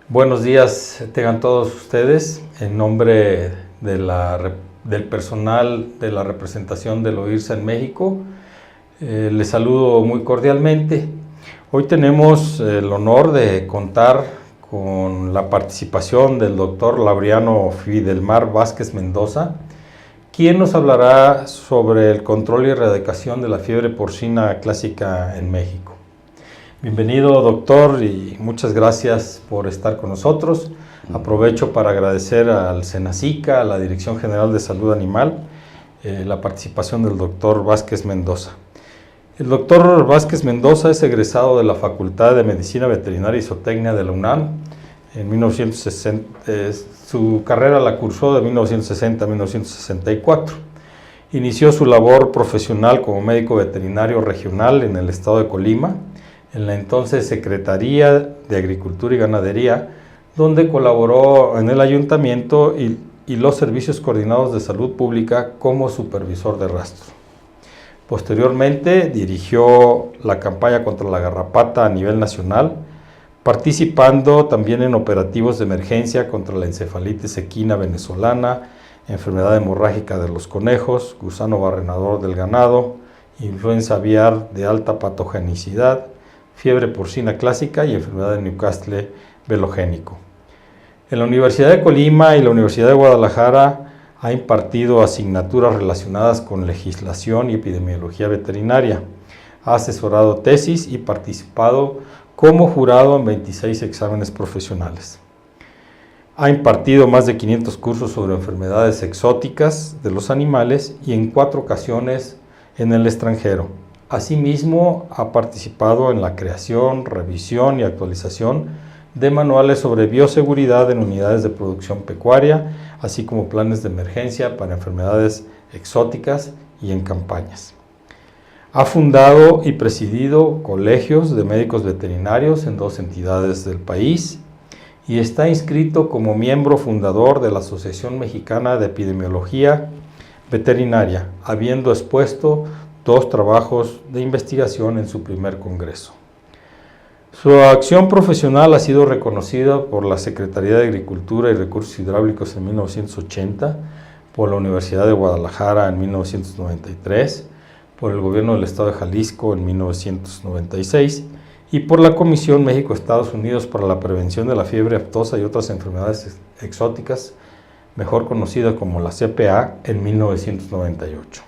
Buenos días, tengan todos ustedes. En nombre del personal de la representación del OIRSA en México, les saludo muy cordialmente. Hoy tenemos el honor de contar con la participación del doctor Laureano Fidelmar Vázquez Mendoza, quien nos hablará sobre el control y erradicación de la fiebre porcina clásica en México. Bienvenido, doctor, y muchas gracias por estar con nosotros. Aprovecho para agradecer al Senacica, a la Dirección General de Salud Animal, la participación del doctor Vázquez Mendoza. El doctor Vázquez Mendoza es egresado de la Facultad de Medicina Veterinaria y Zootecnia de la UNAM. En 1960, su carrera la cursó de 1960 a 1964. Inició su labor profesional como médico veterinario regional en el estado de Colima, en la entonces Secretaría de Agricultura y Ganadería, donde colaboró en el ayuntamiento y los servicios coordinados de salud pública como supervisor de rastro. Posteriormente dirigió la campaña contra la garrapata a nivel nacional, participando también en operativos de emergencia contra la encefalitis equina venezolana, enfermedad hemorrágica de los conejos, gusano barrenador del ganado, influenza aviar de alta patogenicidad, fiebre porcina clásica y enfermedad de Newcastle velogénico. En la Universidad de Colima y la Universidad de Guadalajara ha impartido asignaturas relacionadas con legislación y epidemiología veterinaria. Ha asesorado tesis y participado como jurado en 26 exámenes profesionales. Ha impartido más de 500 cursos sobre enfermedades exóticas de los animales y en 4 ocasiones en el extranjero. Asimismo, ha participado en la creación, revisión y actualización de manuales sobre bioseguridad en unidades de producción pecuaria, así como planes de emergencia para enfermedades exóticas y en campañas. Ha fundado y presidido colegios de médicos veterinarios en 2 entidades del país y está inscrito como miembro fundador de la Asociación Mexicana de Epidemiología Veterinaria, habiendo expuesto 2 trabajos de investigación en su primer congreso. Su acción profesional ha sido reconocida por la Secretaría de Agricultura y Recursos Hidráulicos en 1980, por la Universidad de Guadalajara en 1993, por el Gobierno del Estado de Jalisco en 1996 y por la Comisión México-Estados Unidos para la Prevención de la Fiebre Aftosa y otras enfermedades exóticas, mejor conocida como la CPA, en 1998.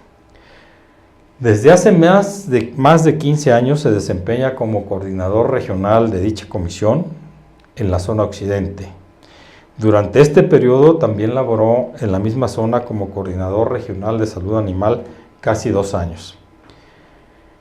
Desde hace más de 15 años se desempeña como coordinador regional de dicha comisión en la zona occidente. Durante este periodo también laboró en la misma zona como coordinador regional de salud animal casi 2 años.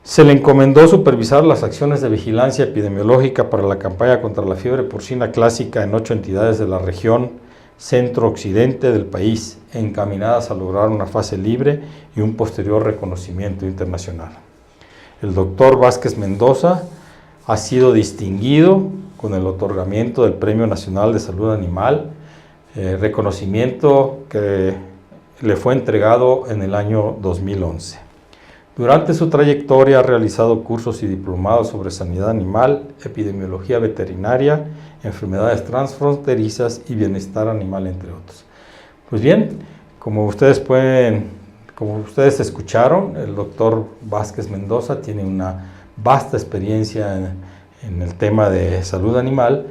Se le encomendó supervisar las acciones de vigilancia epidemiológica para la campaña contra la fiebre porcina clásica en 8 entidades de la región centro-occidente del país, encaminadas a lograr una fase libre y un posterior reconocimiento internacional. El doctor Vázquez Mendoza ha sido distinguido con el otorgamiento del Premio Nacional de Salud Animal, reconocimiento que le fue entregado en el año 2011. Durante su trayectoria ha realizado cursos y diplomados sobre sanidad animal, epidemiología veterinaria, enfermedades transfronterizas y bienestar animal, entre otros. Pues bien, como ustedes escucharon, el doctor Vázquez Mendoza tiene una vasta experiencia en el tema de salud animal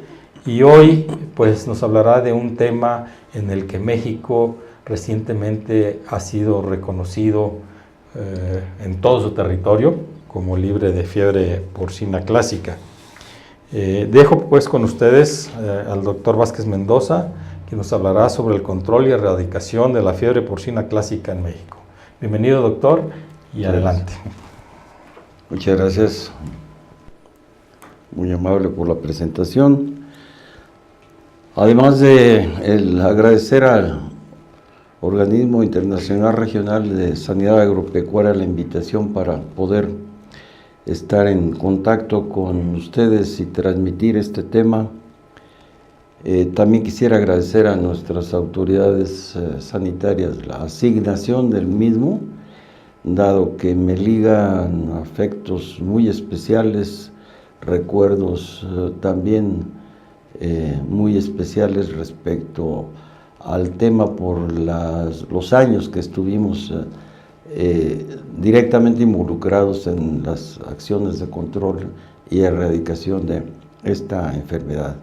y hoy pues nos hablará de un tema en el que México recientemente ha sido reconocido en todo su territorio como libre de fiebre porcina clásica. Dejo pues con ustedes al doctor Vázquez Mendoza, que nos hablará sobre el control y erradicación de la fiebre porcina clásica en México. Bienvenido, doctor, y adelante. Muchas gracias, muy amable por la presentación. Además de agradecer al Organismo Internacional Regional de Sanidad Agropecuaria la invitación para poder estar en contacto con ustedes y transmitir este tema. También quisiera agradecer a nuestras autoridades sanitarias la asignación del mismo, dado que me ligan afectos muy especiales, recuerdos también muy especiales respecto al tema por los años que estuvimos directamente involucrados en las acciones de control y erradicación de esta enfermedad,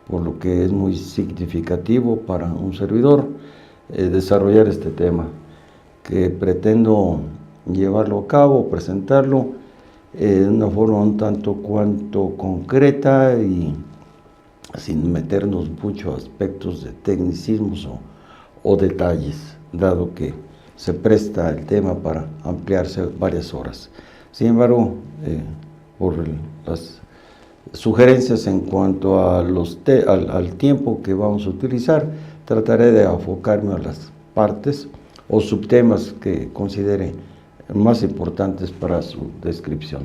por lo que es muy significativo para un servidor desarrollar este tema, que pretendo llevarlo a cabo, presentarlo de una forma un tanto cuanto concreta y sin meternos mucho a aspectos de tecnicismos o detalles, dado que se presta el tema para ampliarse varias horas. Sin embargo, por las sugerencias en cuanto a al tiempo que vamos a utilizar, trataré de enfocarme a las partes o subtemas que considere más importantes para su descripción.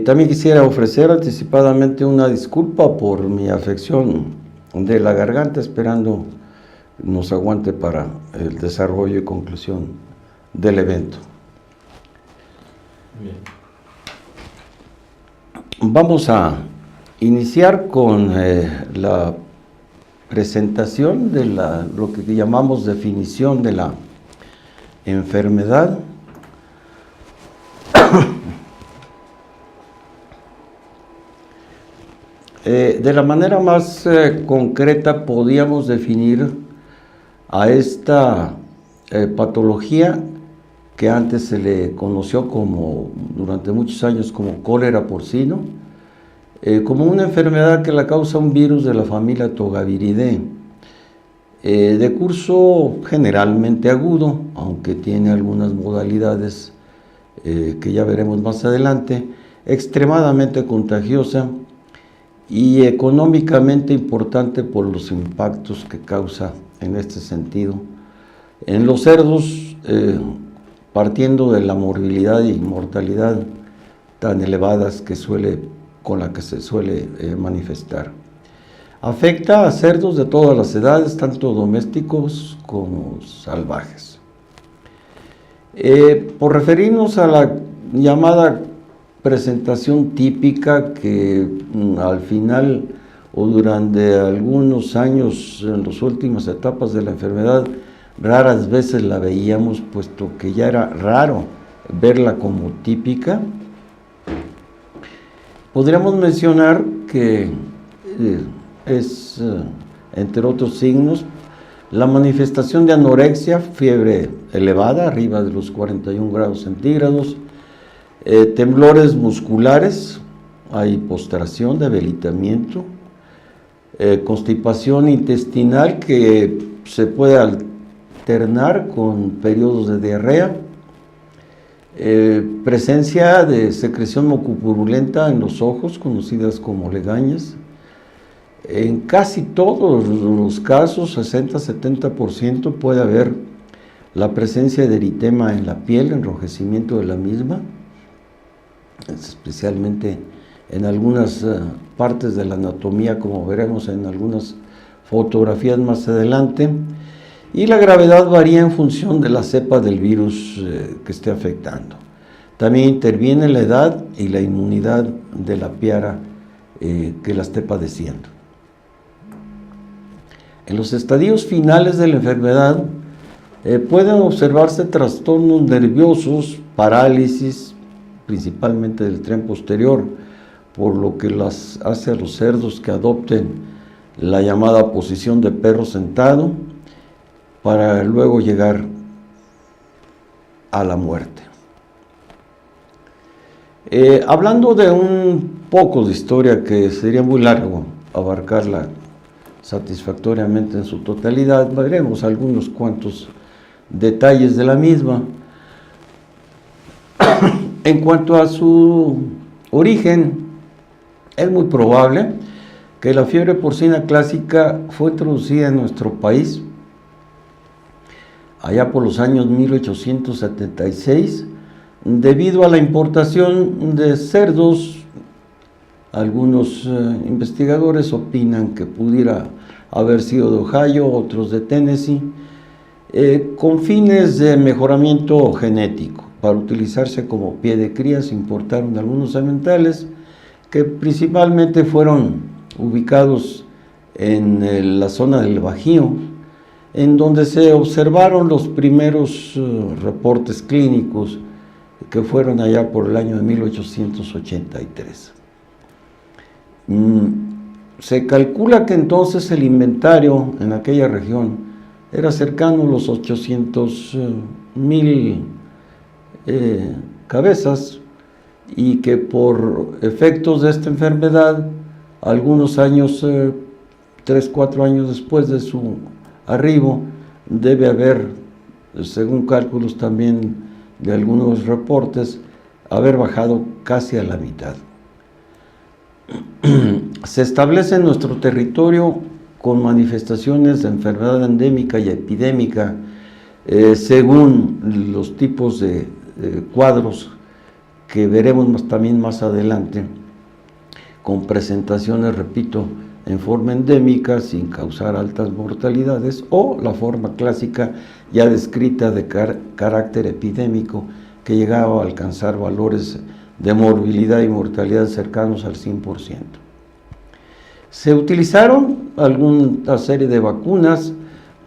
También quisiera ofrecer anticipadamente una disculpa por mi afección de la garganta, esperando nos aguante para el desarrollo y conclusión del evento. Bien. Vamos a iniciar con la presentación de lo que llamamos definición de la enfermedad. De la manera más concreta podíamos definir a esta patología que antes se le conoció durante muchos años como cólera porcino, como una enfermedad que la causa un virus de la familia Togaviridae, de curso generalmente agudo, aunque tiene algunas modalidades que ya veremos más adelante, extremadamente contagiosa y económicamente importante por los impactos que causa en este sentido. En los cerdos, partiendo de la morbilidad y mortalidad tan elevadas con la que se suele manifestar. Afecta a cerdos de todas las edades, tanto domésticos como salvajes. Por referirnos a la llamada presentación típica, que al final o durante algunos años, en las últimas etapas de la enfermedad, raras veces la veíamos, puesto que ya era raro verla como típica, podríamos mencionar que es, entre otros signos, la manifestación de anorexia, fiebre elevada, arriba de los 41 grados centígrados, temblores musculares, hay postración, debilitamiento, constipación intestinal que se puede alternar con periodos de diarrea, presencia de secreción mucopurulenta en los ojos, conocidas como legañas. En casi todos los casos, 60-70%, puede haber la presencia de eritema en la piel, enrojecimiento de la misma, especialmente en algunas partes de la anatomía, como veremos en algunas fotografías más adelante, y la gravedad varía en función de la cepa del virus que esté afectando. También interviene la edad y la inmunidad de la piara que la esté padeciendo. En los estadios finales de la enfermedad pueden observarse trastornos nerviosos, parálisis, principalmente del tren posterior, por lo que hace a los cerdos que adopten la llamada posición de perro sentado, para luego llegar a la muerte. Hablando de un poco de historia, que sería muy largo abarcarla satisfactoriamente en su totalidad, veremos algunos cuantos detalles de la misma. En cuanto a su origen, es muy probable que la fiebre porcina clásica fue introducida en nuestro país allá por los años 1876, debido a la importación de cerdos. Algunos investigadores opinan que pudiera haber sido de Ohio, otros de Tennessee, con fines de mejoramiento genético. Para utilizarse como pie de cría se importaron algunos sementales que principalmente fueron ubicados en la zona del Bajío, en donde se observaron los primeros reportes clínicos que fueron allá por el año de 1883. Se calcula que entonces el inventario en aquella región era cercano a los 800,000 cabezas, y que por efectos de esta enfermedad, algunos años, 3, 4 años después de su arribo, debe haber, según cálculos también de algunos reportes, haber bajado casi a la mitad. Se establece en nuestro territorio con manifestaciones de enfermedad endémica y epidémica, según los tipos de cuadros que veremos también más adelante, con presentaciones, repito, en forma endémica, sin causar altas mortalidades, o la forma clásica ya descrita de carácter epidémico, que llegaba a alcanzar valores de morbilidad y mortalidad cercanos al 100%. Se utilizaron alguna serie de vacunas,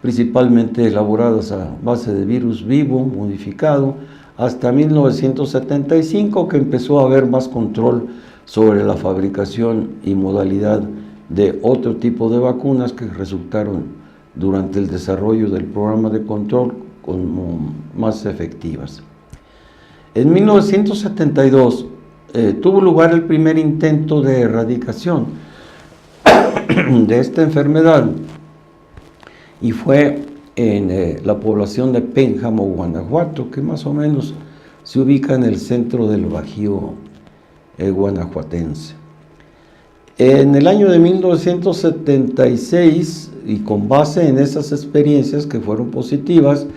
principalmente elaboradas a base de virus vivo modificado, hasta 1975, que empezó a haber más control sobre la fabricación y modalidad de otro tipo de vacunas que resultaron durante el desarrollo del programa de control como más efectivas. En 1972 tuvo lugar el primer intento de erradicación de esta enfermedad, y fue en la población de Pénjamo, Guanajuato, que más o menos se ubica en el centro del Bajío guanajuatense. En el año de 1976, y con base en esas experiencias que fueron positivas,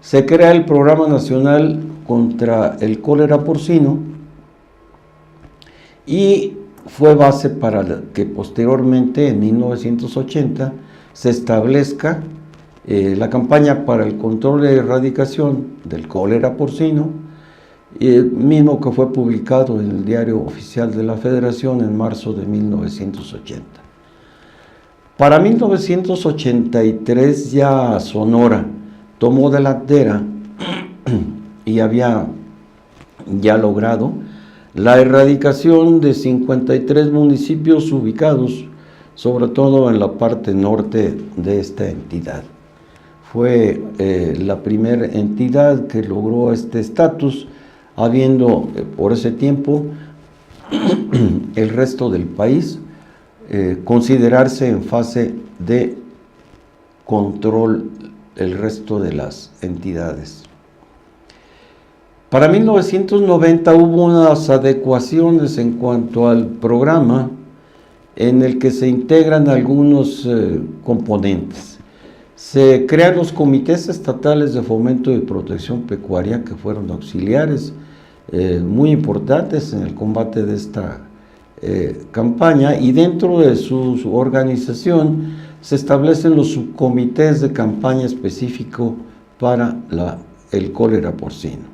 se crea el Programa Nacional contra el Cólera Porcino, y fue base para que posteriormente, en 1980, se establezca la campaña para el control y erradicación del cólera porcino, mismo que fue publicado en el Diario Oficial de la Federación en marzo de 1980. Para 1983 ya Sonora tomó delantera y había ya logrado la erradicación de 53 municipios ubicados sobre todo en la parte norte de esta entidad. Fue la primera entidad que logró este estatus, habiendo por ese tiempo el resto del país considerarse en fase de control el resto de las entidades. Para 1990 hubo unas adecuaciones en cuanto al programa, en el que se integran algunos componentes. Se crean los comités estatales de fomento y protección pecuaria, que fueron auxiliares muy importantes en el combate de esta campaña, y dentro de su organización se establecen los subcomités de campaña específico para el cólera porcino.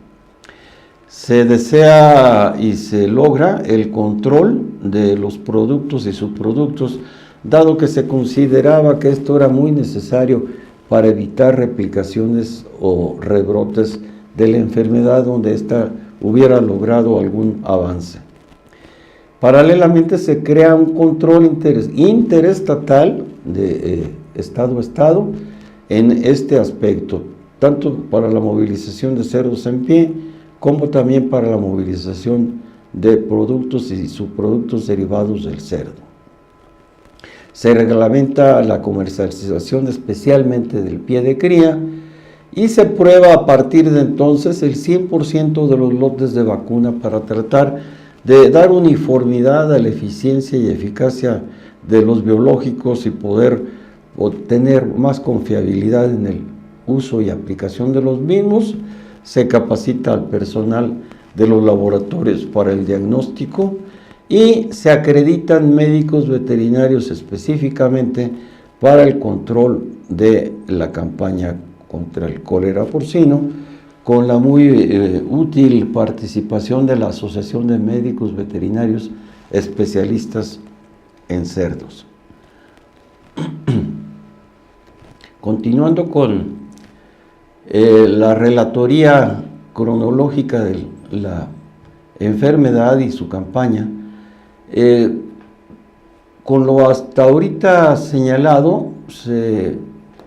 Se desea y se logra el control de los productos y subproductos, dado que se consideraba que esto era muy necesario para evitar replicaciones o rebrotes de la enfermedad donde ésta hubiera logrado algún avance. Paralelamente se crea un control interestatal de estado a estado en este aspecto, tanto para la movilización de cerdos en pie, como también para la movilización de productos y subproductos derivados del cerdo. Se reglamenta la comercialización especialmente del pie de cría, y se prueba a partir de entonces el 100% de los lotes de vacuna para tratar de dar uniformidad a la eficiencia y eficacia de los biológicos y poder obtener más confiabilidad en el uso y aplicación de los mismos. Se capacita al personal de los laboratorios para el diagnóstico y se acreditan médicos veterinarios específicamente para el control de la campaña contra el cólera porcino, con la muy útil participación de la Asociación de Médicos Veterinarios especialistas en cerdos. Continuando con la relatoría cronológica de la enfermedad y su campaña, con lo hasta ahorita señalado, se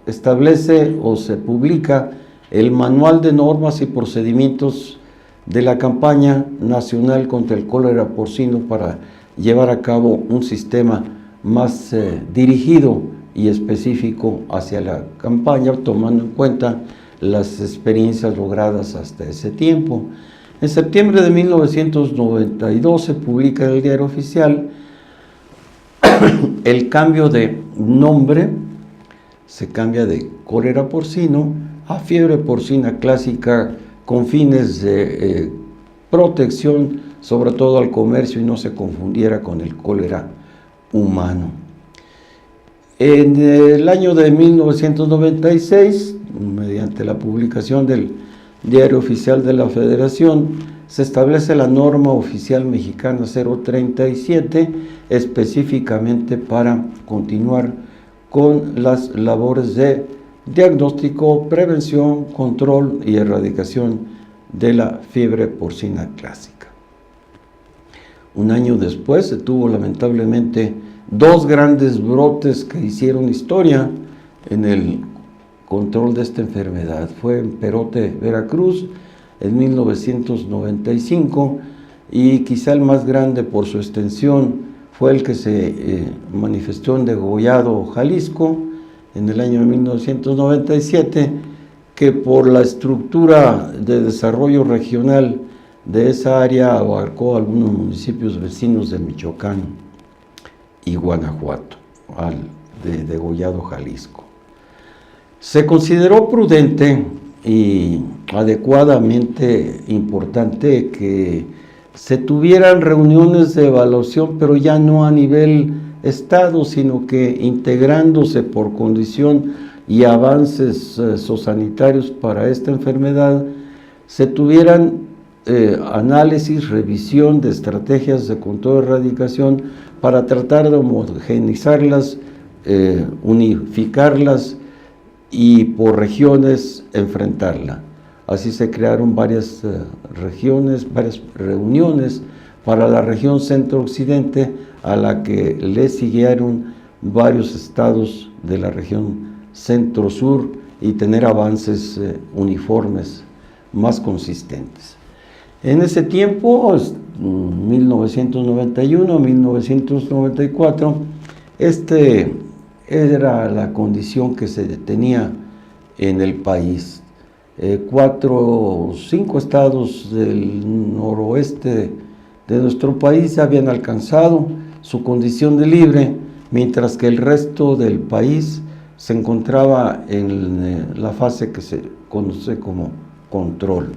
establece o se publica el Manual de Normas y Procedimientos de la Campaña Nacional contra el Cólera Porcino para llevar a cabo un sistema más dirigido y específico hacia la campaña, tomando en cuenta las experiencias logradas hasta ese tiempo. En septiembre de 1992 se publica en el Diario Oficial el cambio de nombre, se cambia de cólera porcino a fiebre porcina clásica con fines de protección, sobre todo al comercio, y no se confundiera con el cólera humano. En el año de 1996, mediante la publicación del Diario Oficial de la Federación, se establece la norma oficial mexicana 037, específicamente para continuar con las labores de diagnóstico, prevención, control y erradicación de la fiebre porcina clásica. Un año después se tuvo lamentablemente dos grandes brotes que hicieron historia en el control de esta enfermedad. Fue en Perote, Veracruz, en 1995, y quizá el más grande por su extensión fue el que se manifestó en Degollado, Jalisco, en el año 1997, que por la estructura de desarrollo regional de esa área abarcó algunos municipios vecinos de Michoacán y Guanajuato, de Degollado, Jalisco. Se consideró prudente y adecuadamente importante que se tuvieran reuniones de evaluación, pero ya no a nivel estado, sino que integrándose por condición y avances zoosanitarios para esta enfermedad, se tuvieran análisis, revisión de estrategias de control y erradicación para tratar de homogeneizarlas, unificarlas y por regiones enfrentarla. Así se crearon varias regiones, varias reuniones para la región centro-occidente, a la que le siguieron varios estados de la región centro-sur y tener avances uniformes más consistentes. En ese tiempo, 1991-1994, era la condición que se tenía en el país. 4 o 5 estados del noroeste de nuestro país habían alcanzado su condición de libre, mientras que el resto del país se encontraba en la fase que se conoce como control.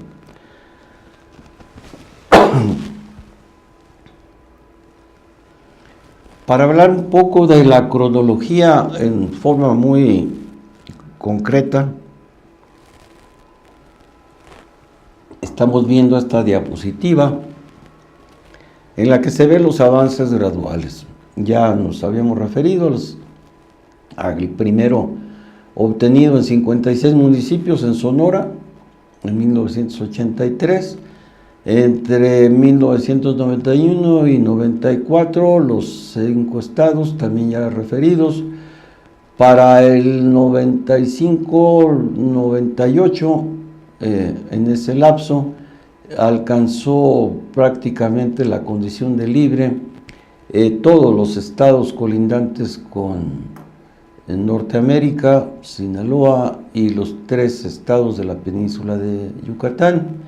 Para hablar un poco de la cronología en forma muy concreta, estamos viendo esta diapositiva en la que se ven los avances graduales. Ya nos habíamos referido al primero obtenido en 56 municipios en Sonora en 1983. Entre 1991 y 94, los 5 estados también ya referidos. Para el 95-98, en ese lapso, alcanzó prácticamente la condición de libre todos los estados colindantes con Norteamérica, Sinaloa y los 3 estados de la península de Yucatán.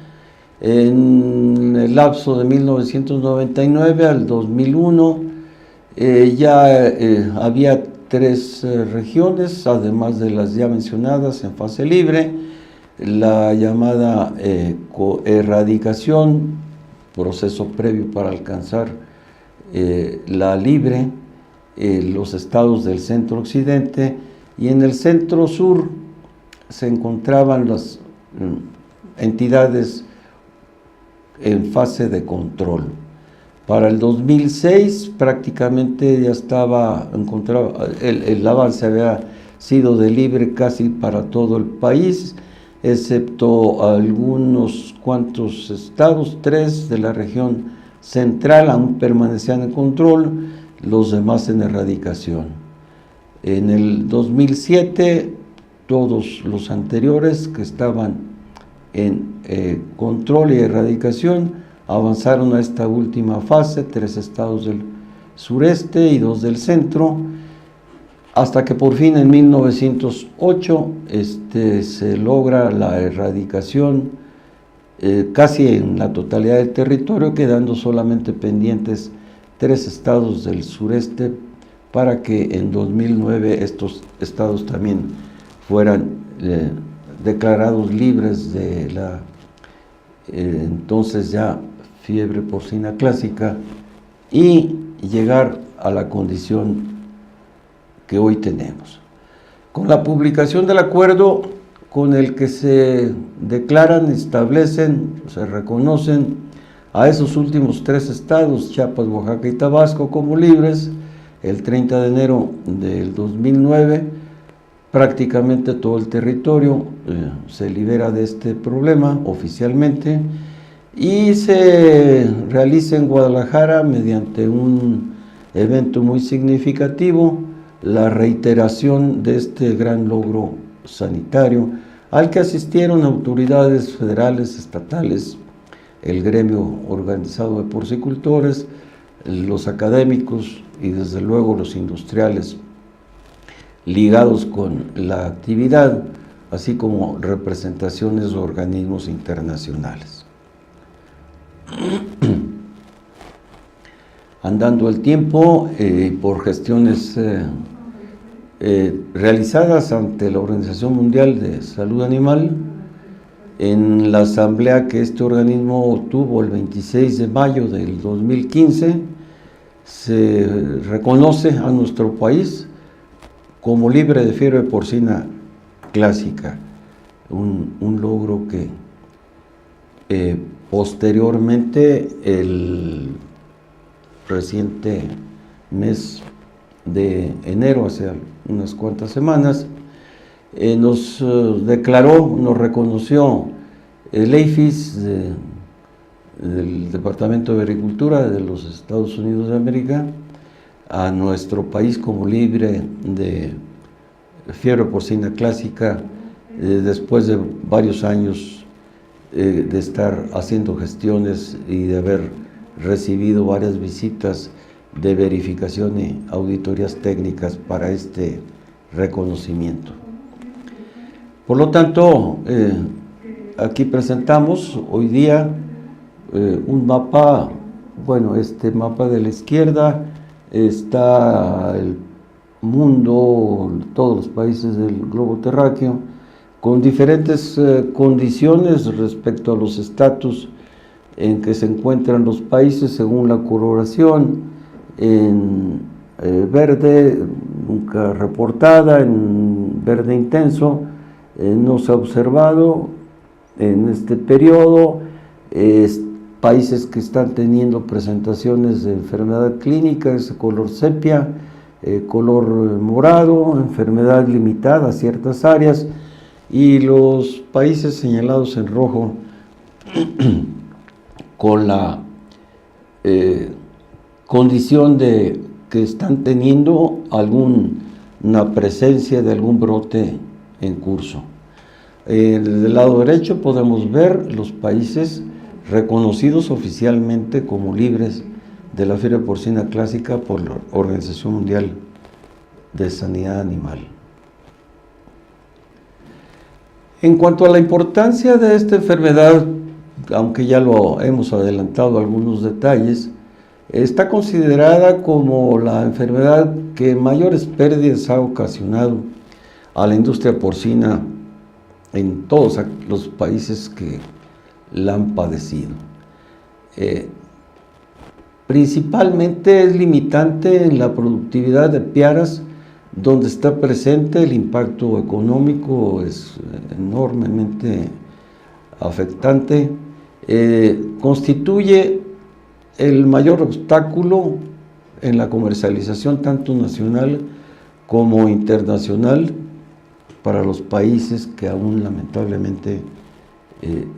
En el lapso de 1999 al 2001 ya había 3 regiones, además de las ya mencionadas, en fase libre. La llamada erradicación, proceso previo para alcanzar la libre, los estados del centro occidente, y en el centro sur se encontraban las entidades en fase de control. Para el 2006 prácticamente ya estaba encontrado, el avance había sido de libre casi para todo el país, excepto algunos cuantos estados, 3 de la región central aún permanecían en control, los demás en erradicación. En el 2007 todos los anteriores que estaban en control y erradicación avanzaron a esta última fase, 3 estados del sureste y 2 del centro, hasta que por fin en 1908 se logra la erradicación casi en la totalidad del territorio, quedando solamente pendientes 3 estados del sureste para que en 2009 estos estados también fueran declarados libres de la entonces ya fiebre porcina clásica y llegar a la condición que hoy tenemos. Con la publicación del acuerdo con el que se declaran, establecen, se reconocen a esos últimos 3 estados, Chiapas, Oaxaca y Tabasco, como libres, el 30 de enero del 2009, prácticamente todo el territorio se libera de este problema oficialmente y se realiza en Guadalajara mediante un evento muy significativo la reiteración de este gran logro sanitario al que asistieron autoridades federales, estatales, el gremio organizado de porcicultores, los académicos y desde luego los industriales ligados con la actividad, así como representaciones de organismos internacionales. Andando el tiempo, por gestiones realizadas ante la Organización Mundial de Salud Animal, en la asamblea que este organismo tuvo el 26 de mayo del 2015, se reconoce a nuestro país como libre de fiebre porcina clásica, un logro que posteriormente, el reciente mes de enero, hace unas cuantas semanas, nos declaró, nos reconoció el EIFIS del Departamento de Agricultura de los Estados Unidos de América a nuestro país como libre de fiebre porcina clásica después de varios años de estar haciendo gestiones y de haber recibido varias visitas de verificación y auditorías técnicas para este reconocimiento. Por lo tanto, aquí presentamos hoy día un mapa, bueno, este mapa de la izquierda está el mundo, todos los países del globo terráqueo, con diferentes condiciones respecto a los estatus en que se encuentran los países según la coloración, en verde, nunca reportada, en verde intenso, no se ha observado en este periodo, países que están teniendo presentaciones de enfermedad clínica, es color sepia, color morado, enfermedad limitada a ciertas áreas, y los países señalados en rojo con la condición de que están teniendo alguna presencia de algún brote en curso. Del lado derecho podemos ver los países reconocidos oficialmente como libres de la fiebre porcina clásica por la Organización Mundial de Sanidad Animal. En cuanto a la importancia de esta enfermedad, aunque ya lo hemos adelantado algunos detalles, está considerada como la enfermedad que mayores pérdidas ha ocasionado a la industria porcina en todos los países que la han padecido. Principalmente es limitante en la productividad de piaras, donde está presente el impacto económico, es enormemente afectante. Constituye el mayor obstáculo en la comercialización tanto nacional como internacional para los países que aún lamentablemente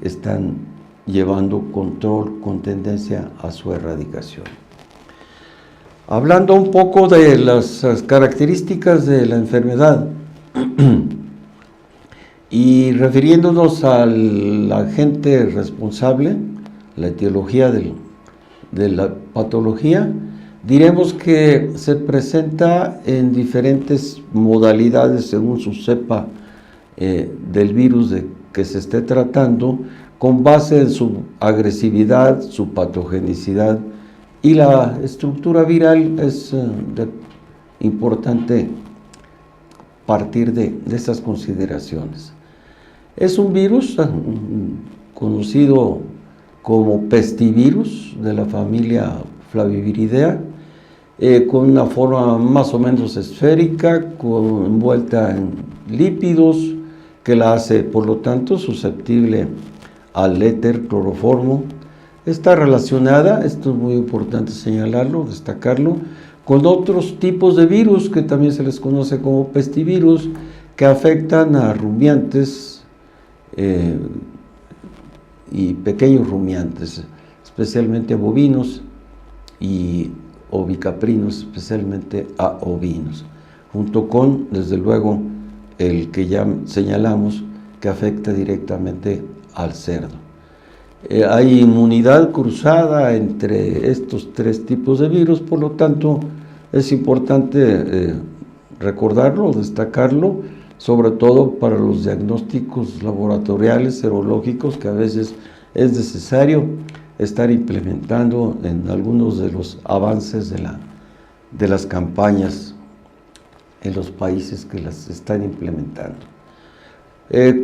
están llevando control con tendencia a su erradicación. Hablando un poco de las características de la enfermedad y refiriéndonos al agente responsable, la etiología de la patología, diremos que se presenta en diferentes modalidades según su cepa del virus que se esté tratando, con base en su agresividad, su patogenicidad, y la estructura viral es importante partir de estas consideraciones. Es un virus conocido como pestivirus de la familia Flaviviridae, con una forma más o menos esférica, envuelta en lípidos, que la hace, por lo tanto, susceptible al éter cloroformo. Está relacionada, esto es muy importante señalarlo, destacarlo, con otros tipos de virus que también se les conoce como pestivirus, que afectan a rumiantes y pequeños rumiantes, especialmente a bovinos, y ovicaprinos, especialmente a ovinos, junto con, desde luego, el que ya señalamos, que afecta directamente al cerdo. Hay inmunidad cruzada entre estos tres tipos de virus, por lo tanto, es importante recordarlo, destacarlo, sobre todo para los diagnósticos laboratoriales, serológicos, que a veces es necesario estar implementando en algunos de los avances de las campañas en los países que las están implementando.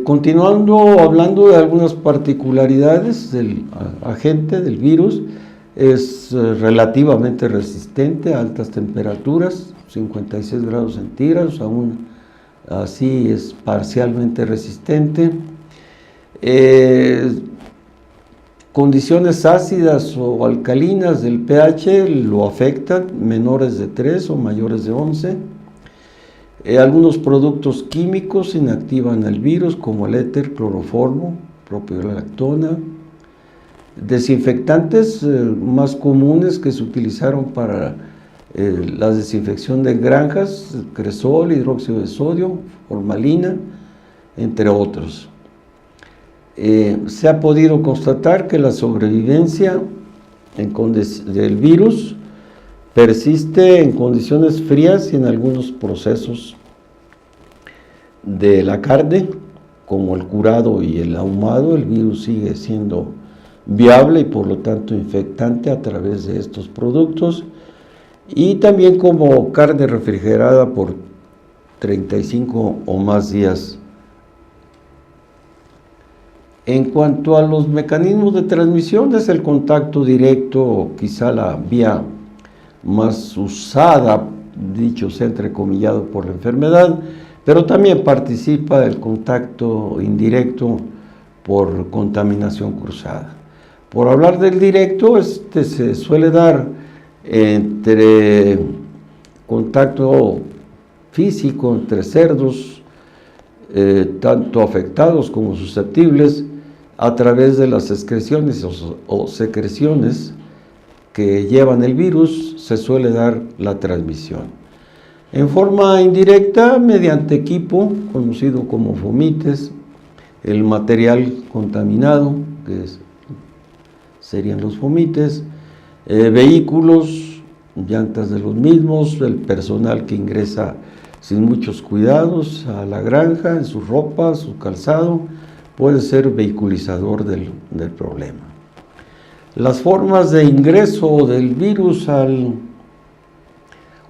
Continuando hablando de algunas particularidades del agente, del virus, es relativamente resistente a altas temperaturas, 56 grados centígrados, aún así es parcialmente resistente. Condiciones ácidas o alcalinas del pH lo afectan, menores de 3 o mayores de 11. Algunos productos químicos inactivan el virus, como el éter cloroformo, propiolactona. Desinfectantes más comunes que se utilizaron para la desinfección de granjas, cresol, hidróxido de sodio, formalina, entre otros. Se ha podido constatar que la sobrevivencia del virus persiste en condiciones frías y en algunos procesos de la carne, como el curado y el ahumado. El virus sigue siendo viable y por lo tanto infectante a través de estos productos, y también como carne refrigerada por 35 o más días. En cuanto a los mecanismos de transmisión, es el contacto directo, quizá la vía más usada, dicho sea entrecomillado, por la enfermedad, pero también participa el contacto indirecto por contaminación cruzada. Por hablar del directo, se suele dar entre contacto físico entre cerdos, tanto afectados como susceptibles, a través de las excreciones o secreciones que llevan el virus, se suele dar la transmisión. En forma indirecta, mediante equipo, conocido como fomites, el material contaminado, que serían los fomites, vehículos, llantas de los mismos, el personal que ingresa sin muchos cuidados a la granja, en su ropa, su calzado, puede ser vehiculizador del problema. Las formas de ingreso del virus al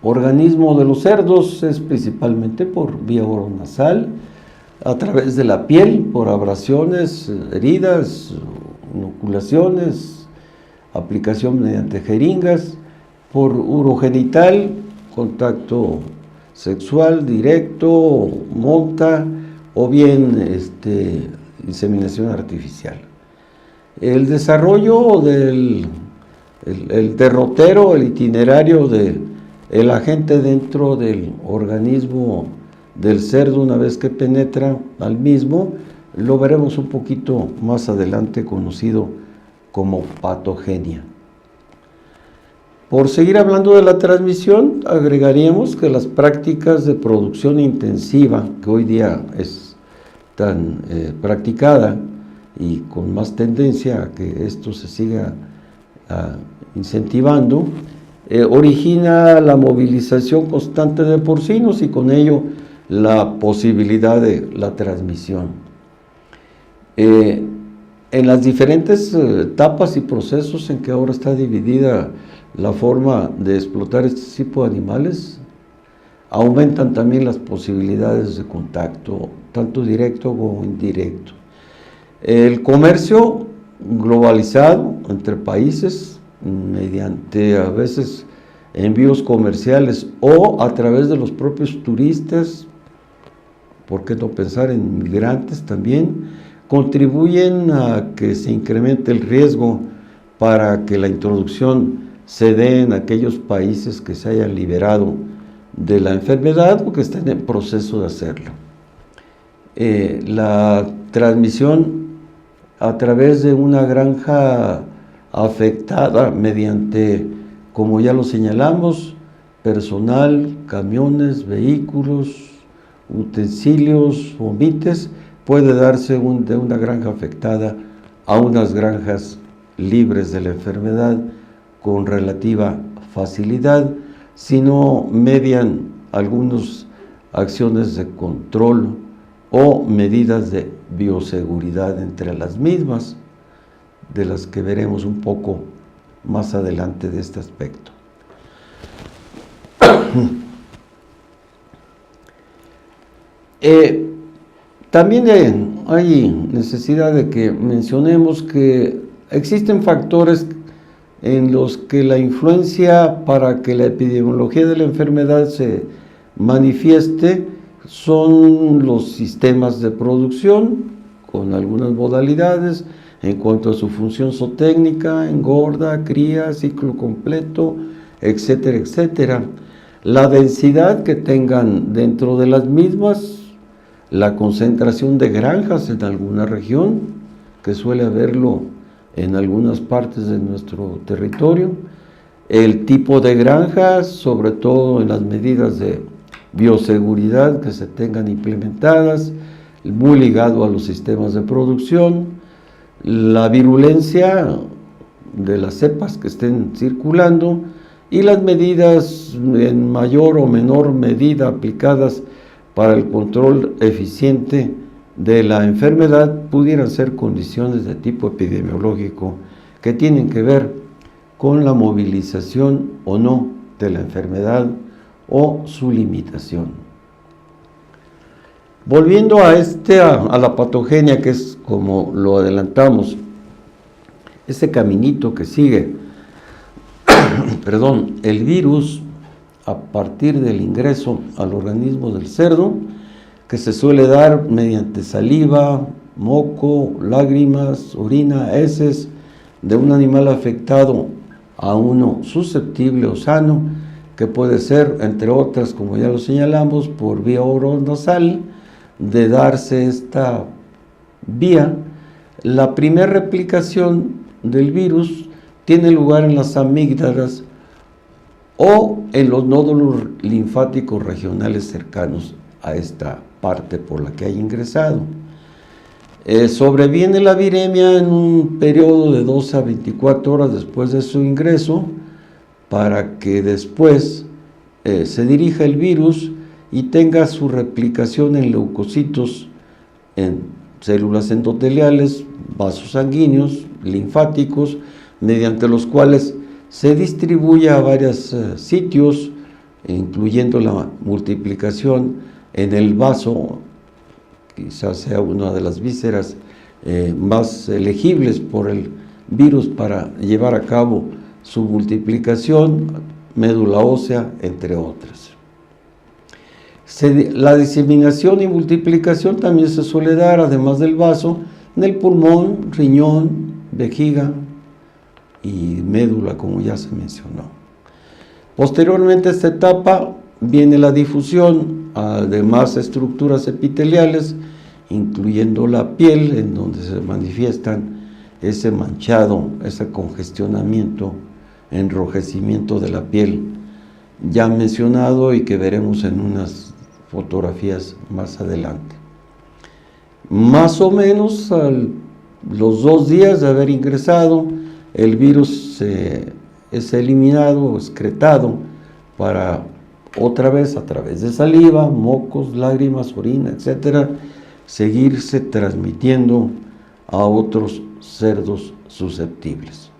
organismo de los cerdos es principalmente por vía oronasal, a través de la piel, por abrasiones, heridas, inoculaciones, aplicación mediante jeringas, por urogenital, contacto sexual directo, monta, o bien inseminación artificial. El desarrollo del el derrotero, el itinerario del agente dentro del organismo del cerdo una vez que penetra al mismo, lo veremos un poquito más adelante, conocido como patogenia. Por seguir hablando de la transmisión, agregaríamos que las prácticas de producción intensiva, que hoy día es tan practicada y con más tendencia a que esto se siga incentivando, origina la movilización constante de porcinos y con ello la posibilidad de la transmisión. En las diferentes etapas y procesos en que ahora está dividida la forma de explotar este tipo de animales, aumentan también las posibilidades de contacto, tanto directo como indirecto. El comercio globalizado entre países, mediante a veces envíos comerciales o a través de los propios turistas, ¿por qué no pensar en migrantes también?, contribuyen a que se incremente el riesgo para que la introducción se dé en aquellos países que se hayan liberado de la enfermedad o que estén en proceso de hacerlo. La transmisión a través de una granja afectada mediante, como ya lo señalamos, personal, camiones, vehículos, utensilios, omites, puede darse de una granja afectada a unas granjas libres de la enfermedad con relativa facilidad, si no median algunas acciones de control o medidas de bioseguridad entre las mismas, de las que veremos un poco más adelante de este aspecto. También hay necesidad de que mencionemos que existen factores en los que la influencia para que la epidemiología de la enfermedad se manifieste son los sistemas de producción, con algunas modalidades en cuanto a su función zootécnica, engorda, cría, ciclo completo, etcétera, etcétera. La densidad que tengan dentro de las mismas, la concentración de granjas en alguna región, que suele haberlo en algunas partes de nuestro territorio, el tipo de granjas, sobre todo en las medidas de bioseguridad que se tengan implementadas, muy ligado a los sistemas de producción, la virulencia de las cepas que estén circulando y las medidas en mayor o menor medida aplicadas para el control eficiente de la enfermedad pudieran ser condiciones de tipo epidemiológico que tienen que ver con la movilización o no de la enfermedad o su limitación. Volviendo a la patogenia, que es como lo adelantamos, ese caminito que sigue, perdón, el virus a partir del ingreso al organismo del cerdo, que se suele dar mediante saliva, moco, lágrimas, orina, heces de un animal afectado a uno susceptible o sano, que puede ser, entre otras, como ya lo señalamos, por vía oronasal, de darse esta vía. La primera replicación del virus tiene lugar en las amígdalas o en los nódulos linfáticos regionales cercanos a esta parte por la que haya ingresado. Sobreviene la viremia en un periodo de 12 a 24 horas después de su ingreso, para que después se dirija el virus y tenga su replicación en leucocitos, en células endoteliales, vasos sanguíneos, linfáticos, mediante los cuales se distribuye a varios sitios, incluyendo la multiplicación en el vaso, quizás sea una de las vísceras más elegibles por el virus para llevar a cabo su multiplicación, médula ósea, entre otras. La diseminación y multiplicación también se suele dar, además del vaso, en el pulmón, riñón, vejiga, y médula, como ya se mencionó. Posteriormente a esta etapa viene la difusión a demás estructuras epiteliales, incluyendo la piel, en donde se manifiestan ese manchado, ese congestionamiento, enrojecimiento de la piel, ya mencionado y que veremos en unas fotografías más adelante. Más o menos a los 2 días de haber ingresado, el virus es eliminado o excretado para otra vez, a través de saliva, mocos, lágrimas, orina, etcétera, seguirse transmitiendo a otros cerdos susceptibles.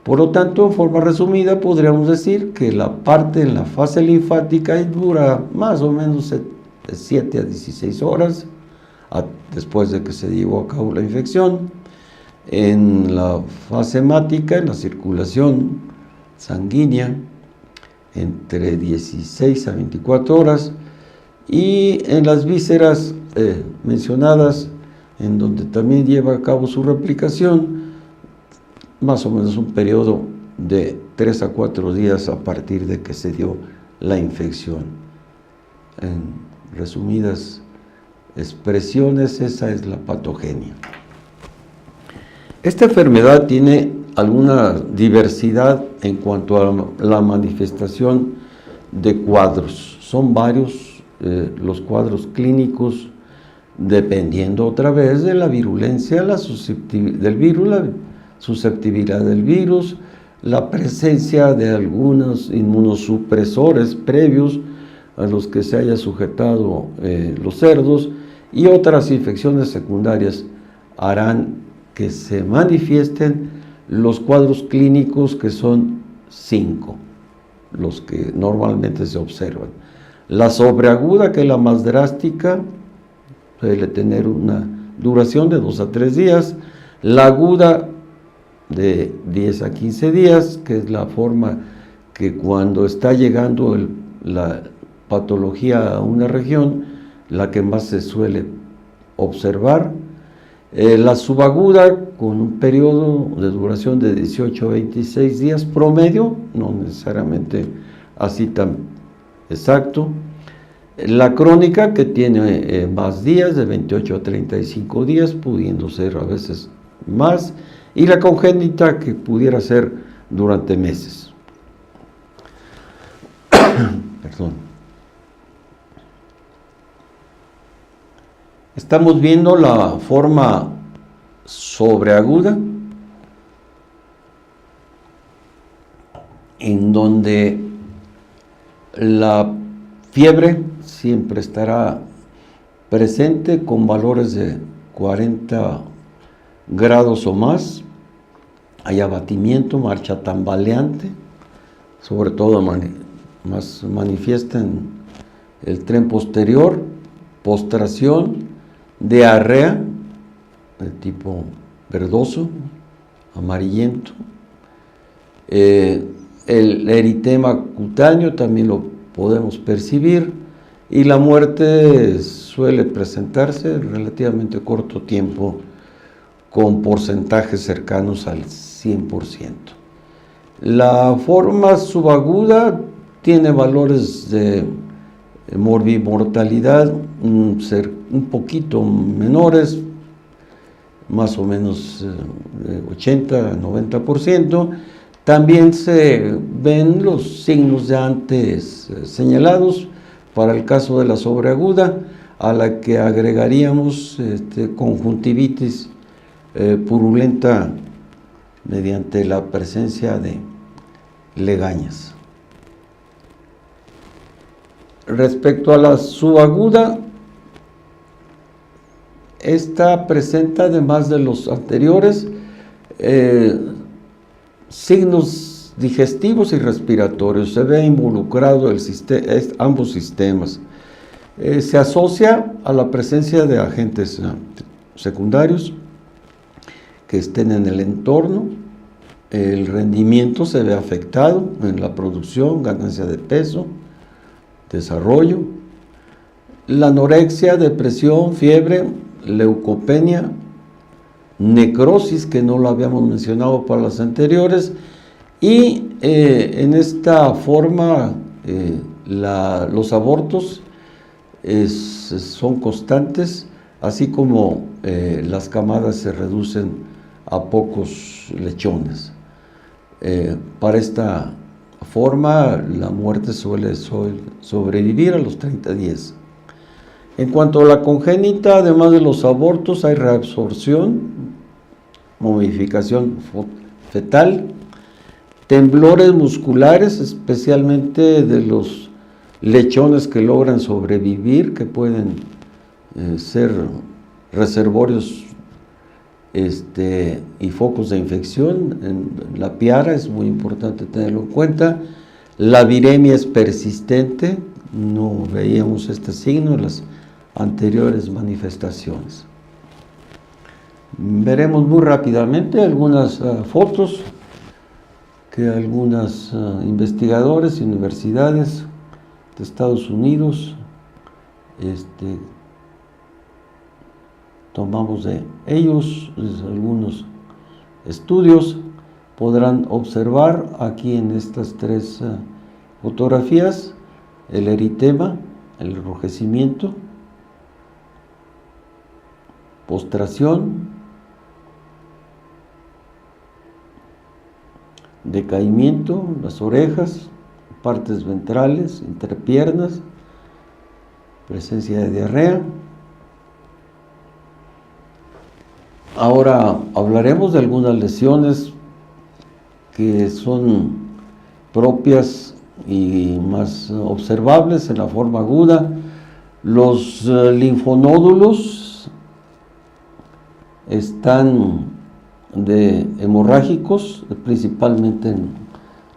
Por lo tanto, en forma resumida, podríamos decir que la parte en la fase linfática dura más o menos de 7 a 16 horas después de que se llevó a cabo la infección. En la fase hemática, en la circulación sanguínea, entre 16 a 24 horas, y en las vísceras mencionadas, en donde también lleva a cabo su replicación, más o menos un periodo de 3 a 4 días a partir de que se dio la infección. En resumidas expresiones, esa es la patogenia. Esta enfermedad tiene alguna diversidad en cuanto a la manifestación de cuadros. Son varios los cuadros clínicos, dependiendo otra vez de la virulencia del virus, la susceptibilidad del virus, la presencia de algunos inmunosupresores previos a los que se haya sujetado los cerdos, y otras infecciones secundarias harán que se manifiesten los cuadros clínicos, que son 5, los que normalmente se observan. La sobreaguda, que es la más drástica, suele tener una duración de 2 a 3 días. La aguda, de 10 a 15 días, que es la forma que cuando está llegando la patología a una región, la que más se suele observar. La subaguda, con un periodo de duración de 18 a 26 días promedio, no necesariamente así tan exacto. La crónica, que tiene más días, de 28 a 35 días, pudiendo ser a veces más, y la congénita, que pudiera ser durante meses. Perdón. Estamos viendo la forma sobreaguda, en donde la fiebre siempre estará presente con valores de 40 grados o más. Hay abatimiento, marcha tambaleante, sobre todo más manifiesta en el tren posterior, postración, diarrea de tipo verdoso, amarillento. El eritema cutáneo también lo podemos percibir, y la muerte suele presentarse en relativamente corto tiempo, con porcentajes cercanos al 100%. La forma subaguda tiene valores de morbimortalidad un poquito menores, más o menos 80 a 90%. También se ven los signos ya antes señalados para el caso de la sobreaguda, a la que agregaríamos conjuntivitis purulenta mediante la presencia de legañas. Respecto a la subaguda, esta presenta, además de los anteriores, signos digestivos y respiratorios. Se ve involucrado ambos sistemas. Se asocia a la presencia de agentes secundarios que estén en el entorno. El rendimiento se ve afectado en la producción, ganancia de peso, desarrollo. La anorexia, depresión, fiebre, leucopenia, necrosis, que no lo habíamos mencionado para las anteriores, y en esta forma los abortos son constantes, así como las camadas se reducen a pocos lechones. Para esta forma, la muerte suele sobrevivir a los 30 días. En cuanto a la congénita, además de los abortos, hay reabsorción, momificación fetal, temblores musculares, especialmente de los lechones que logran sobrevivir, que pueden ser reservorios y focos de infección. En la piara es muy importante tenerlo en cuenta. La viremia es persistente, no veíamos este signo en las anteriores manifestaciones. Veremos muy rápidamente algunas fotos que algunos investigadores y universidades de Estados Unidos tomamos de ellos. Algunos estudios podrán observar aquí en estas tres fotografías el eritema, el enrojecimiento, postración, decaimiento, las orejas, partes ventrales, entrepiernas, presencia de diarrea. Ahora hablaremos de algunas lesiones que son propias y más observables en la forma aguda. Los linfonódulos están hemorrágicos, principalmente en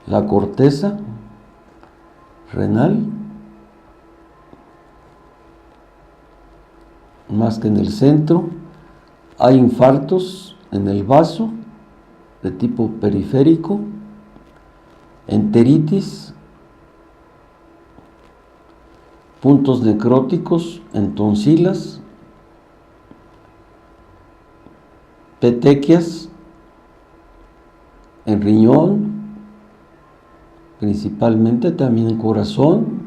la corteza renal, más que en el centro. Hay infartos en el vaso de tipo periférico, enteritis, puntos necróticos en tonsilas, petequias en riñón, principalmente también en corazón,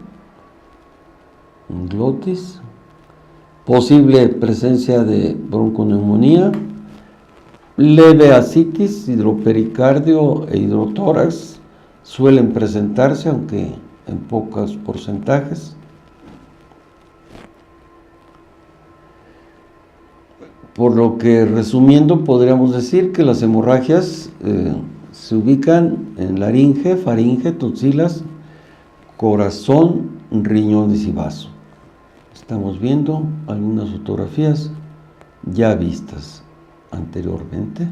en glotis, posible presencia de bronconeumonía, leve ascitis, hidropericardio e hidrotórax suelen presentarse, aunque en pocos porcentajes. Por lo que, resumiendo, podríamos decir que las hemorragias se ubican en laringe, faringe, tonsilas, corazón, riñones y vaso. Estamos viendo algunas fotografías ya vistas anteriormente.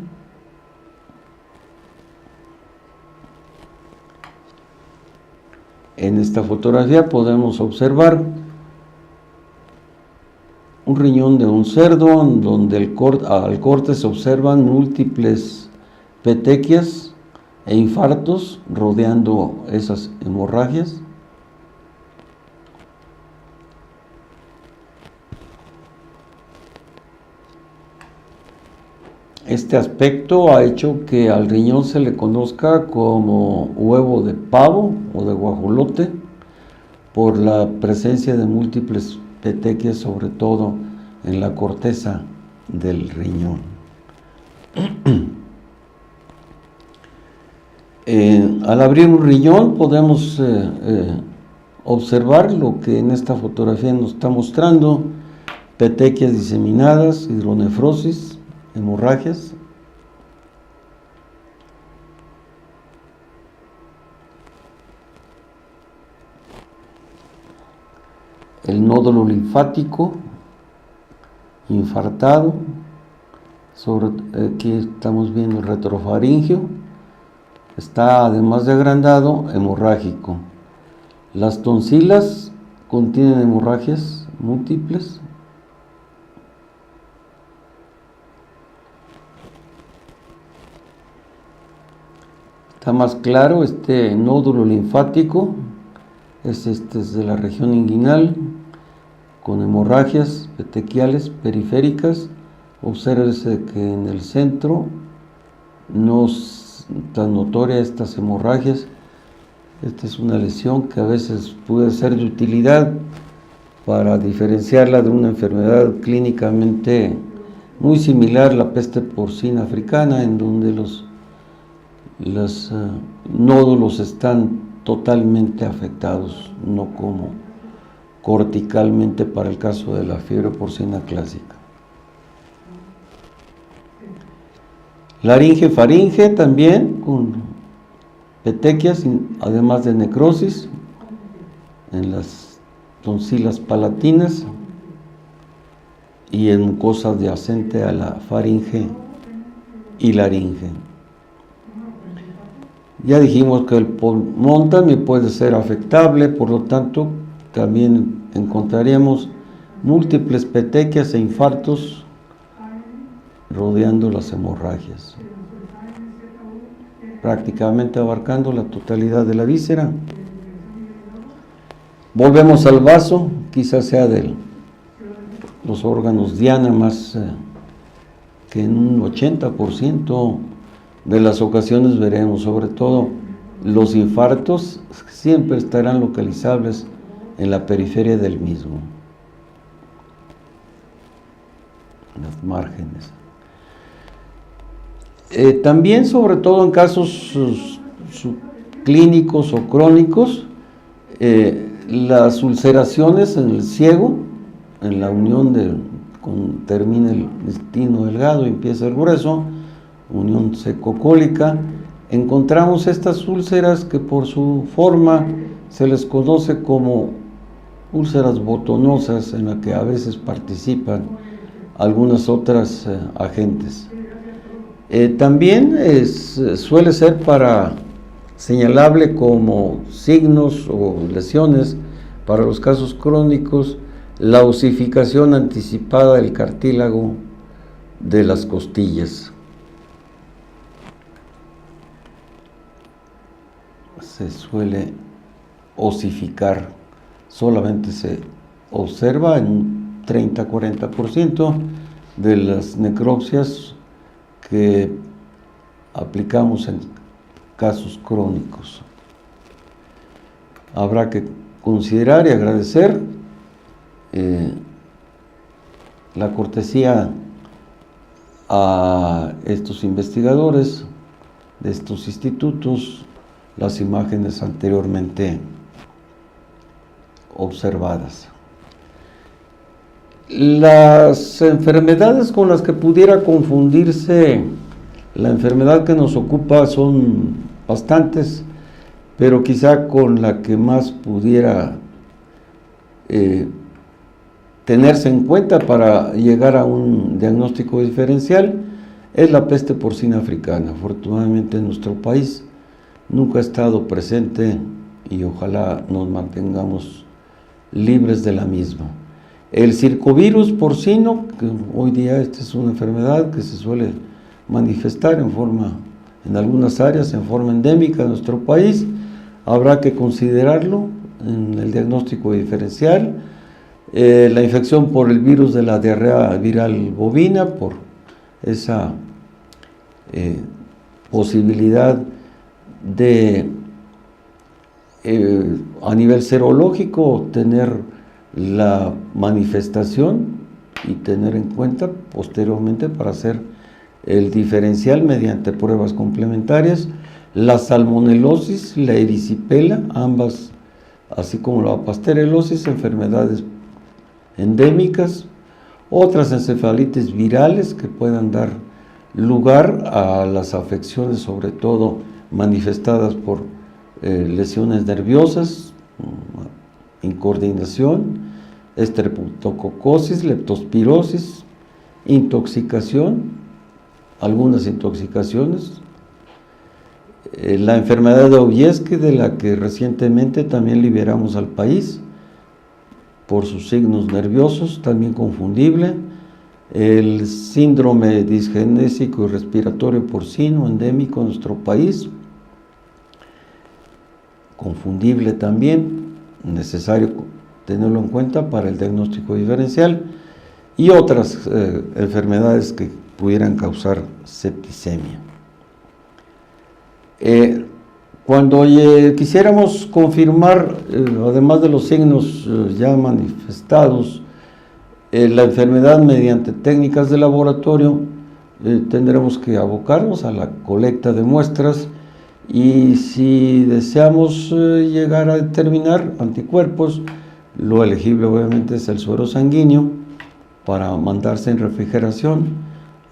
En esta fotografía podemos observar un riñón de un cerdo, donde al corte se observan múltiples petequias e infartos rodeando esas hemorragias. Este aspecto ha hecho que al riñón se le conozca como huevo de pavo o de guajolote, por la presencia de múltiples petequias, sobre todo en la corteza del riñón. Al abrir un riñón podemos observar lo que en esta fotografía nos está mostrando: petequias diseminadas, hidronefrosis, hemorragias. El nódulo linfático infartado, aquí estamos viendo el retrofaringio, está, además de agrandado, hemorrágico. Las tonsilas contienen hemorragias múltiples. Está más claro este nódulo linfático, es de la región inguinal, con hemorragias petequiales periféricas Obsérvese que en el centro no es tan notoria estas hemorragias. Esta es una lesión que a veces puede ser de utilidad para diferenciarla de una enfermedad clínicamente muy similar, la peste porcina africana, en donde los nódulos están totalmente afectados, no como corticalmente para el caso de la fiebre porcina clásica. Laringe, faringe también, con petequias, además de necrosis en las tonsilas palatinas y en mucosa adyacente a la faringe y laringe. Ya dijimos que el pulmón también puede ser afectable, por lo tanto también encontraríamos múltiples petequias e infartos rodeando las hemorragias, prácticamente abarcando la totalidad de la víscera. Volvemos al vaso, quizás sea de los órganos diana más que en un 80% de las ocasiones veremos, sobre todo los infartos siempre estarán localizables en la periferia del mismo, en las márgenes. También, sobre todo en casos subclínicos o crónicos, las ulceraciones en el ciego, en la unión termina el intestino delgado y empieza el grueso, unión secocólica, encontramos estas úlceras que por su forma se les conoce como úlceras botonosas, en las que a veces participan algunas otras agentes. También suele ser señalable como signos o lesiones para los casos crónicos la osificación anticipada del cartílago de las costillas. Se suele osificar, solamente se observa en un 30-40% de las necropsias que aplicamos en casos crónicos. Habrá que considerar y agradecer la cortesía a estos investigadores de estos institutos, las imágenes anteriormente observadas. Las enfermedades con las que pudiera confundirse la enfermedad que nos ocupa son bastantes, pero quizá con la que más pudiera tenerse en cuenta para llegar a un diagnóstico diferencial es la peste porcina africana. Afortunadamente en nuestro país nunca ha estado presente y ojalá nos mantengamos libres de la misma. El circovirus porcino, que hoy día esta es una enfermedad que se suele manifestar en algunas áreas en forma endémica en nuestro país, habrá que considerarlo en el diagnóstico diferencial. La infección por el virus de la diarrea viral bovina, por esa posibilidad de a nivel serológico tener la manifestación y tener en cuenta posteriormente para hacer el diferencial mediante pruebas complementarias. La salmonelosis, la erisipela, ambas, así como la pasterelosis, enfermedades endémicas, otras encefalitis virales que puedan dar lugar a las afecciones, sobre todo manifestadas por lesiones nerviosas, incoordinación, estreptococosis, leptospirosis, intoxicación, algunas intoxicaciones, la enfermedad de Ollesque, de la que recientemente también liberamos al país por sus signos nerviosos, también confundible, el síndrome disgenésico y respiratorio porcino endémico en nuestro país, confundible también, necesario tenerlo en cuenta para el diagnóstico diferencial. y otras enfermedades que pudieran causar septicemia. Cuando quisiéramos confirmar, además de los signos ya manifestados, la enfermedad mediante técnicas de laboratorio, tendremos que abocarnos a la colecta de muestras, y si deseamos llegar a determinar anticuerpos, lo elegible obviamente es el suero sanguíneo para mandarse en refrigeración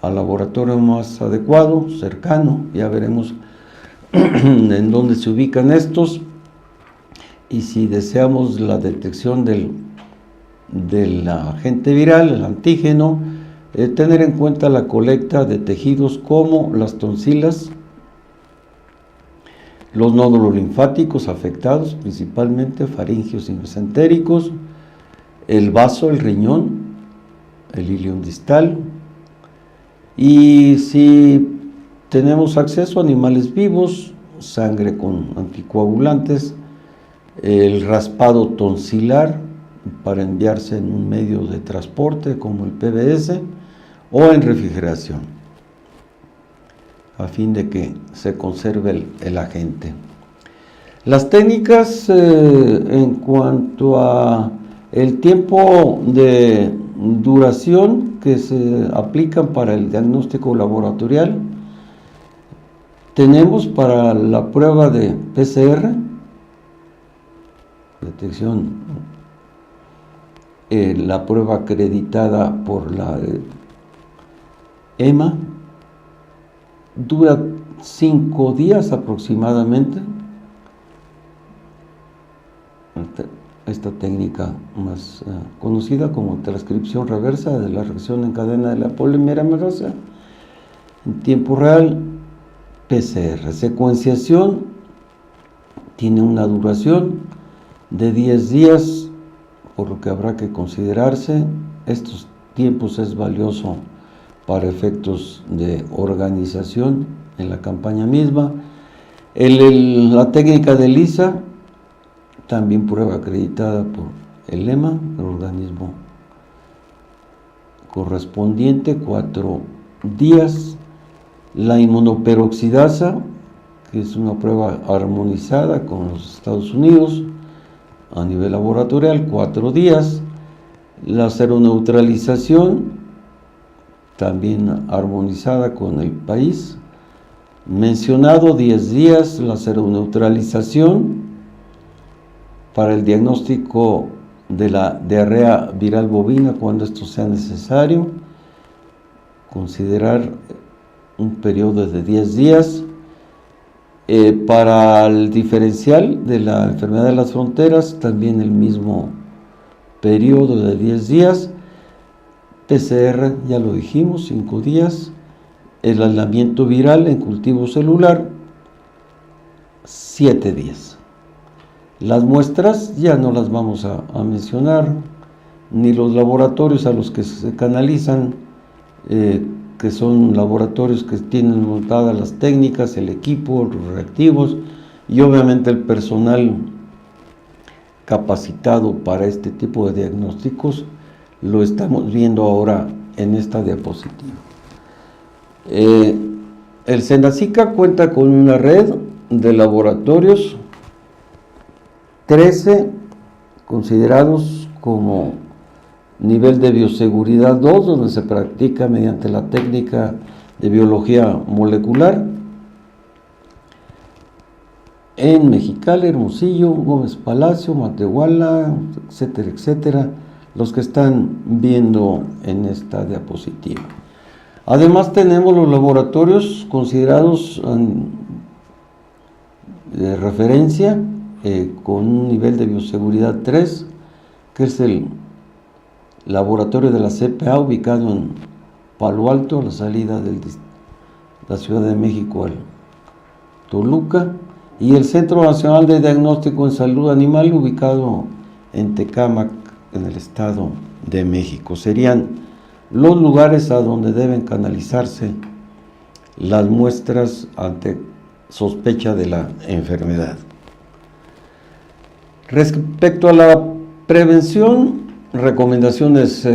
al laboratorio más adecuado, cercano. Ya veremos en dónde se ubican estos, y si deseamos la detección del agente viral, el antígeno, tener en cuenta la colecta de tejidos como las tonsilas, los nódulos linfáticos afectados, principalmente faringios y mesentéricos, el vaso, el riñón, el ilion distal, y si tenemos acceso a animales vivos, sangre con anticoagulantes, el raspado tonsilar para enviarse en un medio de transporte como el PBS o en refrigeración, a fin de que se conserve el agente. Las técnicas en cuanto a el tiempo de duración que se aplican para el diagnóstico laboratorial, tenemos para la prueba de PCR, detección, la prueba acreditada por la EMA, dura 5 días aproximadamente. Esta técnica más conocida como transcripción reversa de la reacción en cadena de la polimerasa en tiempo real, PCR. Secuenciación tiene una duración de 10 días, por lo que habrá que considerarse. Estos tiempos es valioso para efectos de organización en la campaña misma. La técnica de ELISA, también prueba acreditada por el EMA, el organismo correspondiente, 4 días. La inmunoperoxidasa, que es una prueba armonizada con los Estados Unidos a nivel laboratorial, 4 días. La seroneutralización, también armonizada con el país, mencionado, 10 días. La seroneutralización para el diagnóstico de la diarrea viral bovina, cuando esto sea necesario, considerar un periodo de 10 días. Para el diferencial de la enfermedad de las fronteras, también el mismo periodo de 10 días. PCR, ya lo dijimos, 5 días. El aislamiento viral en cultivo celular, 7 días. Las muestras ya no las vamos a mencionar, ni los laboratorios a los que se canalizan, que son laboratorios que tienen montadas las técnicas, el equipo, los reactivos y obviamente el personal capacitado para este tipo de diagnósticos. Lo estamos viendo ahora en esta diapositiva. El SENACICA cuenta con una red de laboratorios, 13 considerados como nivel de bioseguridad 2, donde se practica mediante la técnica de biología molecular, en Mexicali, Hermosillo, Gómez Palacio, Matehuala, etcétera, etcétera, los que están viendo en esta diapositiva. Además tenemos los laboratorios considerados de referencia con un nivel de bioseguridad 3, que es el laboratorio de la CPA, ubicado en Palo Alto, a la salida de la Ciudad de México al Toluca, y el Centro Nacional de Diagnóstico en Salud Animal, ubicado en Tecámac, en el Estado de México. Serían los lugares a donde deben canalizarse las muestras ante sospecha de la enfermedad. Respecto a la prevención, recomendaciones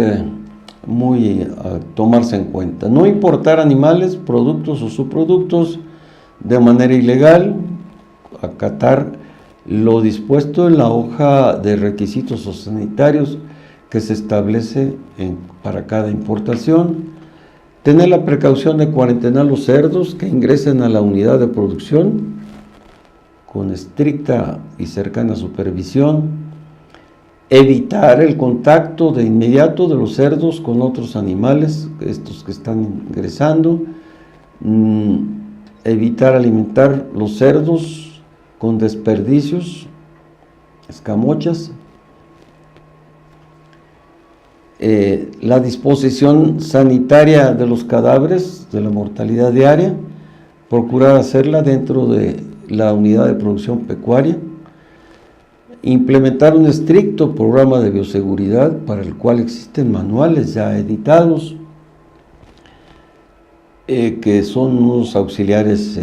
muy a tomarse en cuenta. No importar animales, productos o subproductos de manera ilegal, acatar lo dispuesto en la hoja de requisitos sanitarios que se establece para cada importación, tener la precaución de cuarentenar los cerdos que ingresen a la unidad de producción con estricta y cercana supervisión, evitar el contacto de inmediato de los cerdos con otros animales, estos que están ingresando, evitar alimentar los cerdos con desperdicios, escamochas, la disposición sanitaria de los cadáveres, de la mortalidad diaria, procurar hacerla dentro de la unidad de producción pecuaria, implementar un estricto programa de bioseguridad para el cual existen manuales ya editados, que son unos auxiliares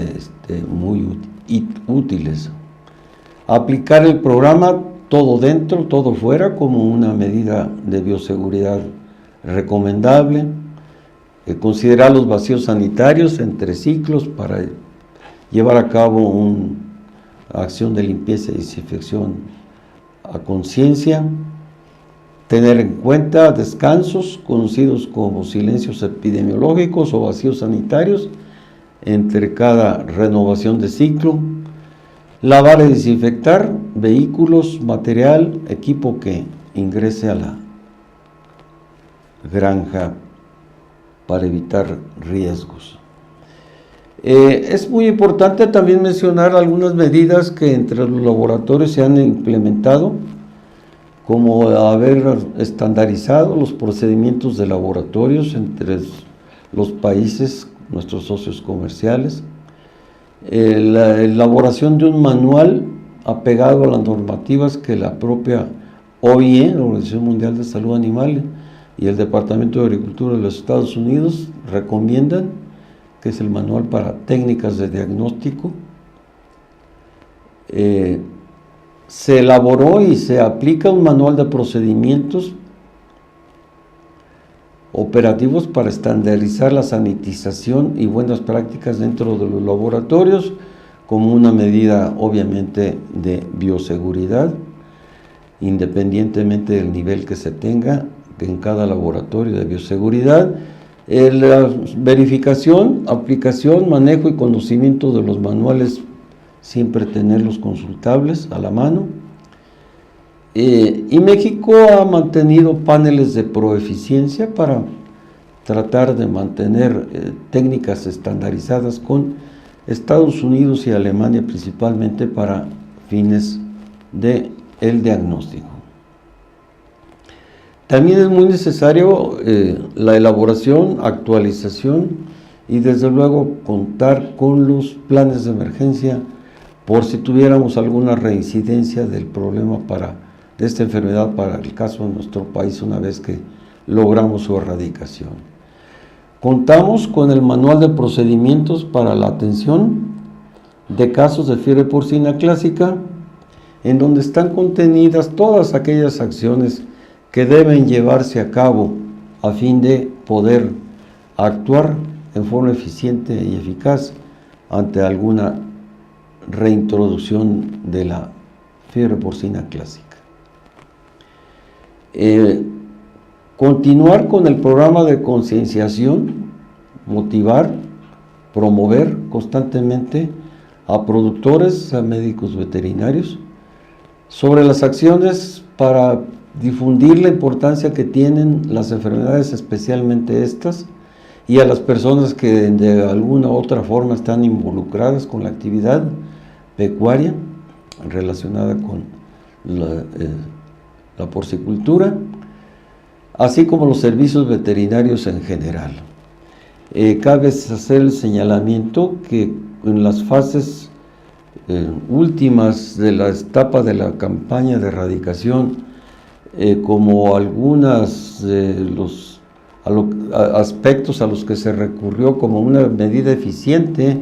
muy útiles. Aplicar el programa todo dentro, todo fuera, como una medida de bioseguridad recomendable. Considerar los vacíos sanitarios entre ciclos para llevar a cabo una acción de limpieza y desinfección a conciencia. Tener en cuenta descansos conocidos como silencios epidemiológicos o vacíos sanitarios entre cada renovación de ciclo. Lavar y desinfectar vehículos, material, equipo que ingrese a la granja para evitar riesgos. Es muy importante también mencionar algunas medidas que entre los laboratorios se han implementado, como haber estandarizado los procedimientos de laboratorios entre los países, nuestros socios comerciales, la elaboración de un manual apegado a las normativas que la propia OIE, la Organización Mundial de Salud Animal, y el Departamento de Agricultura de los Estados Unidos recomiendan, que es el manual para técnicas de diagnóstico. Se elaboró y se aplica un manual de procedimientos operativos para estandarizar la sanitización y buenas prácticas dentro de los laboratorios, como una medida obviamente de bioseguridad, independientemente del nivel que se tenga en cada laboratorio de bioseguridad. La verificación, aplicación, manejo y conocimiento de los manuales, siempre tenerlos consultables a la mano. Y México ha mantenido paneles de proeficiencia para tratar de mantener técnicas estandarizadas con Estados Unidos y Alemania, principalmente para fines del diagnóstico. También es muy necesario la elaboración, actualización y desde luego contar con los planes de emergencia por si tuviéramos alguna reincidencia del problema de esta enfermedad para el caso de nuestro país una vez que logramos su erradicación. Contamos con el manual de procedimientos para la atención de casos de fiebre porcina clásica, en donde están contenidas todas aquellas acciones que deben llevarse a cabo a fin de poder actuar en forma eficiente y eficaz ante alguna reintroducción de la fiebre porcina clásica. Continuar con el programa de concienciación, motivar, promover constantemente a productores, a médicos veterinarios, sobre las acciones para difundir la importancia que tienen las enfermedades, especialmente estas, y a las personas que de alguna u otra forma están involucradas con la actividad pecuaria relacionada con la porcicultura, así como los servicios veterinarios en general. Cabe hacer el señalamiento que en las fases últimas de la etapa de la campaña de erradicación, como algunos de los aspectos a los que se recurrió como una medida eficiente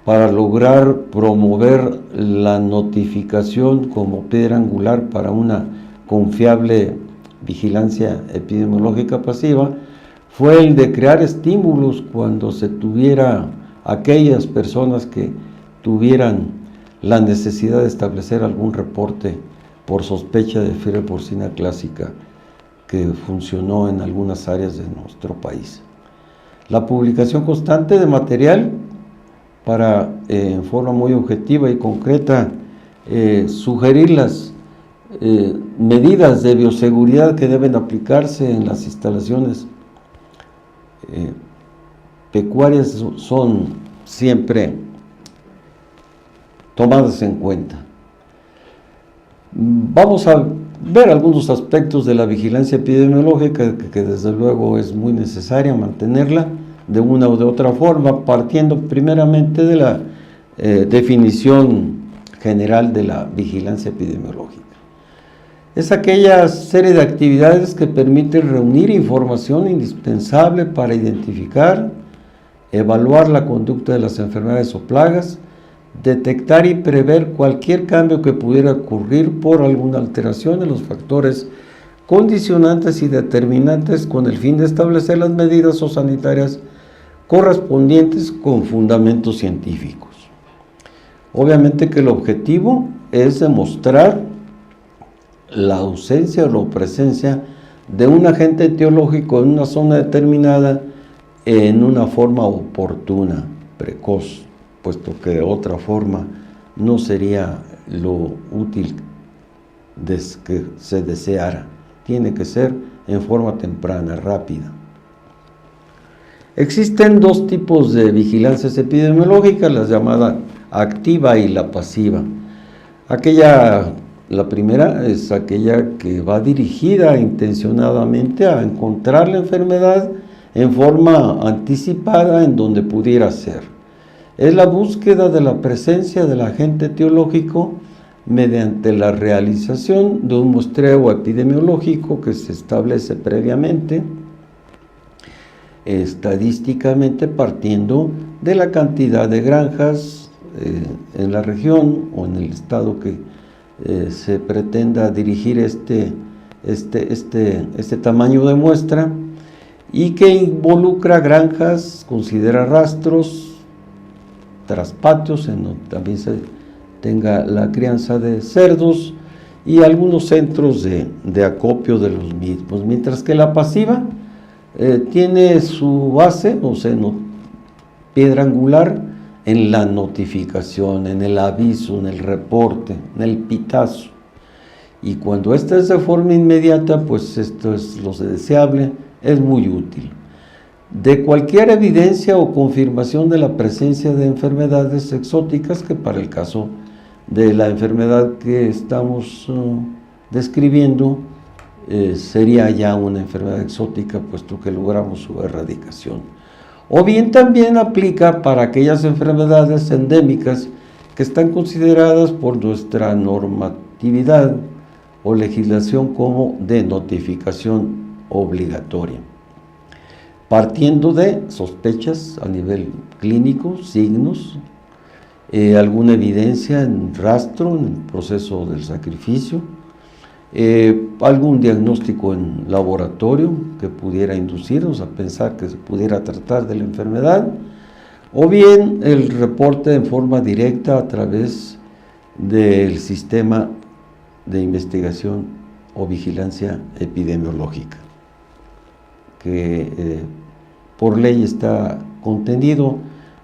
para lograr promover la notificación como piedra angular para una confiable vigilancia epidemiológica pasiva fue el de crear estímulos cuando se tuviera aquellas personas que tuvieran la necesidad de establecer algún reporte por sospecha de fiebre porcina clásica que funcionó en algunas áreas de nuestro país. La publicación constante de material para, en forma muy objetiva y concreta, sugerir las medidas de bioseguridad que deben aplicarse en las instalaciones pecuarias son siempre tomadas en cuenta. Vamos a ver algunos aspectos de la vigilancia epidemiológica que desde luego es muy necesaria mantenerla de una o de otra forma, partiendo primeramente de la definición general de la vigilancia epidemiológica. Es aquella serie de actividades que permiten reunir información indispensable para identificar, evaluar la conducta de las enfermedades o plagas, detectar y prever cualquier cambio que pudiera ocurrir por alguna alteración en los factores condicionantes y determinantes con el fin de establecer las medidas sanitarias correspondientes con fundamentos científicos. Obviamente que el objetivo es demostrar la ausencia o la presencia de un agente etiológico en una zona determinada en una forma oportuna, precoz, puesto que de otra forma no sería lo útil que se deseara. Tiene que ser en forma temprana, rápida. Existen dos tipos de vigilancias epidemiológicas, la llamada activa y la pasiva. La primera es aquella que va dirigida intencionadamente a encontrar la enfermedad en forma anticipada en donde pudiera ser. Es la búsqueda de la presencia del agente etiológico mediante la realización de un muestreo epidemiológico que se establece previamente, estadísticamente partiendo de la cantidad de granjas en la región o en el estado que se pretenda dirigir este tamaño de muestra, y que involucra granjas, considera rastros, traspatios, en donde también se tenga la crianza de cerdos y algunos centros de acopio de los mismos, mientras que la pasiva tiene su base, piedra angular, en la notificación, en el aviso, en el reporte, en el pitazo. Y cuando esta es de forma inmediata, pues esto es lo deseable, es muy útil. De cualquier evidencia o confirmación de la presencia de enfermedades exóticas, que para el caso de la enfermedad que estamos describiendo, sería ya una enfermedad exótica, puesto que logramos su erradicación. O bien también aplica para aquellas enfermedades endémicas que están consideradas por nuestra normatividad o legislación como de notificación obligatoria, partiendo de sospechas a nivel clínico, signos, alguna evidencia en rastro, en el proceso del sacrificio, algún diagnóstico en laboratorio que pudiera inducirnos a pensar que se pudiera tratar de la enfermedad, o bien el reporte en forma directa a través del sistema de investigación o vigilancia epidemiológica, que por ley está contenido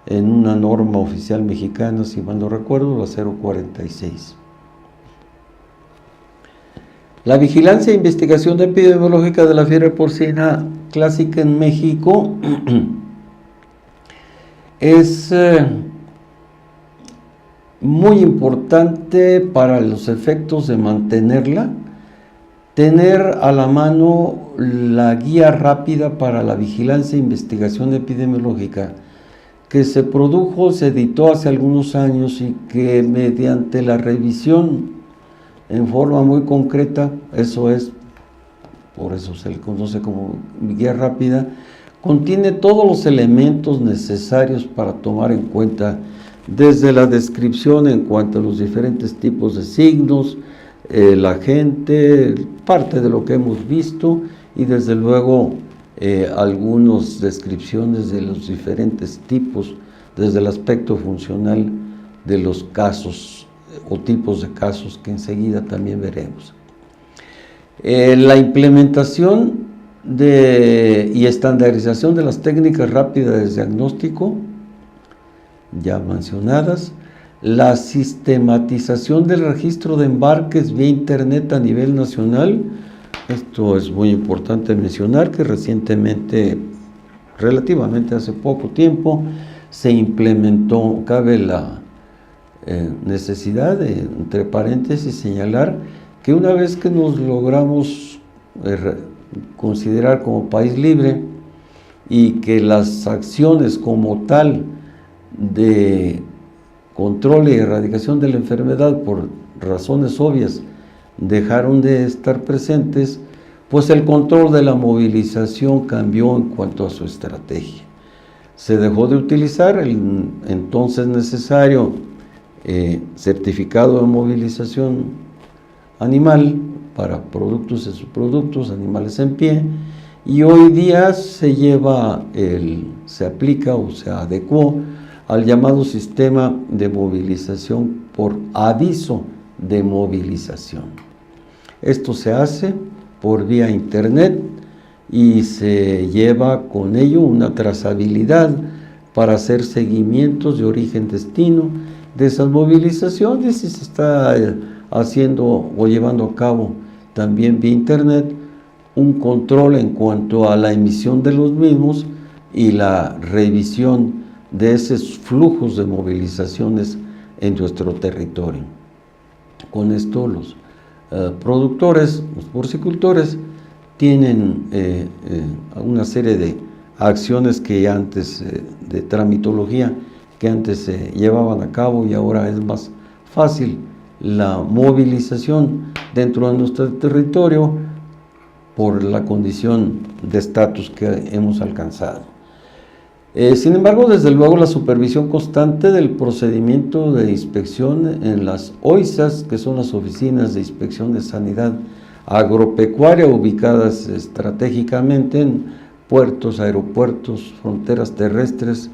en una norma oficial mexicana, si mal no recuerdo, la 046. La vigilancia e investigación epidemiológica de la fiebre porcina clásica en México es muy importante para los efectos de mantenerla, tener a la mano la guía rápida para la vigilancia e investigación epidemiológica que se produjo, se editó hace algunos años y que mediante la revisión en forma muy concreta, por eso se le conoce como guía rápida, contiene todos los elementos necesarios para tomar en cuenta desde la descripción en cuanto a los diferentes tipos de signos, la gente, parte de lo que hemos visto y desde luego algunas descripciones de los diferentes tipos desde el aspecto funcional de los casos o tipos de casos que enseguida también veremos. La implementación y estandarización de las técnicas rápidas de diagnóstico, ya mencionadas, la sistematización del registro de embarques vía internet a nivel nacional. Esto es muy importante mencionar que recientemente, relativamente hace poco tiempo, se implementó, cabe la necesidad de, entre paréntesis, señalar que una vez que nos logramos considerar como país libre y que las acciones como tal de control y erradicación de la enfermedad por razones obvias dejaron de estar presentes, pues el control de la movilización cambió en cuanto a su estrategia. Se dejó de utilizar el entonces necesario certificado de movilización animal para productos y subproductos, animales en pie, y hoy día se aplica o se adecuó al llamado sistema de movilización por aviso de movilización. Esto se hace por vía internet y se lleva con ello una trazabilidad para hacer seguimientos de origen-destino de esas movilizaciones, y se está haciendo o llevando a cabo también vía internet un control en cuanto a la emisión de los mismos y la revisión de esos flujos de movilizaciones en nuestro territorio. Con esto los productores, los porcicultores, tienen una serie de acciones que antes, de tramitología, que antes se llevaban a cabo, y ahora es más fácil la movilización dentro de nuestro territorio por la condición de estatus que hemos alcanzado. Sin embargo, desde luego, la supervisión constante del procedimiento de inspección en las OISAS, que son las Oficinas de Inspección de Sanidad Agropecuaria, ubicadas estratégicamente en puertos, aeropuertos, fronteras terrestres,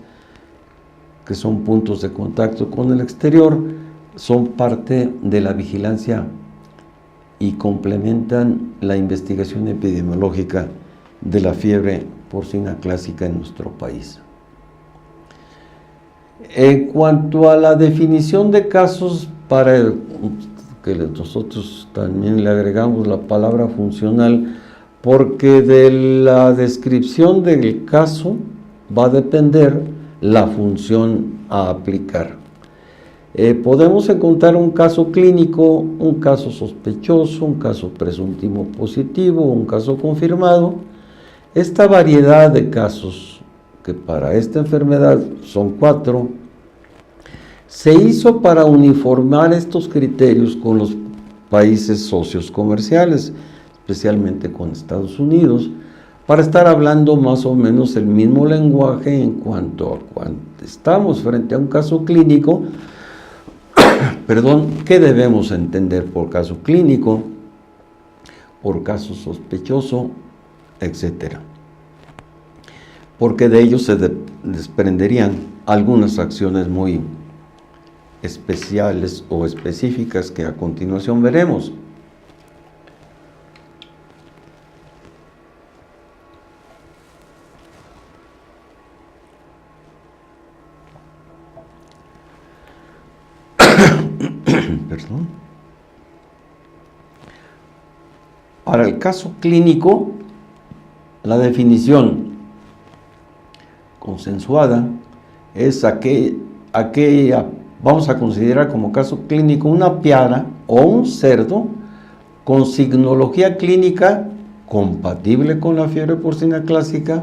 que son puntos de contacto con el exterior, son parte de la vigilancia y complementan la investigación epidemiológica de la fiebre porcina clásica en nuestro país. En cuanto a la definición de casos, para que nosotros también le agregamos la palabra funcional, porque de la descripción del caso va a depender la función a aplicar. Podemos encontrar un caso clínico, un caso sospechoso, un caso presuntivo positivo, un caso confirmado. Esta variedad de casos, que para esta enfermedad son 4, se hizo para uniformar estos criterios con los países socios comerciales, especialmente con Estados Unidos, para estar hablando más o menos el mismo lenguaje en cuanto a cuando estamos frente a un caso clínico, ¿qué debemos entender por caso clínico, por caso sospechoso, etcétera? Porque de ellos se desprenderían algunas acciones muy especiales o específicas que a continuación veremos. Perdón. Para el caso clínico, la definición consensuada es aquella, vamos a considerar como caso clínico una piara o un cerdo con signología clínica compatible con la fiebre porcina clásica,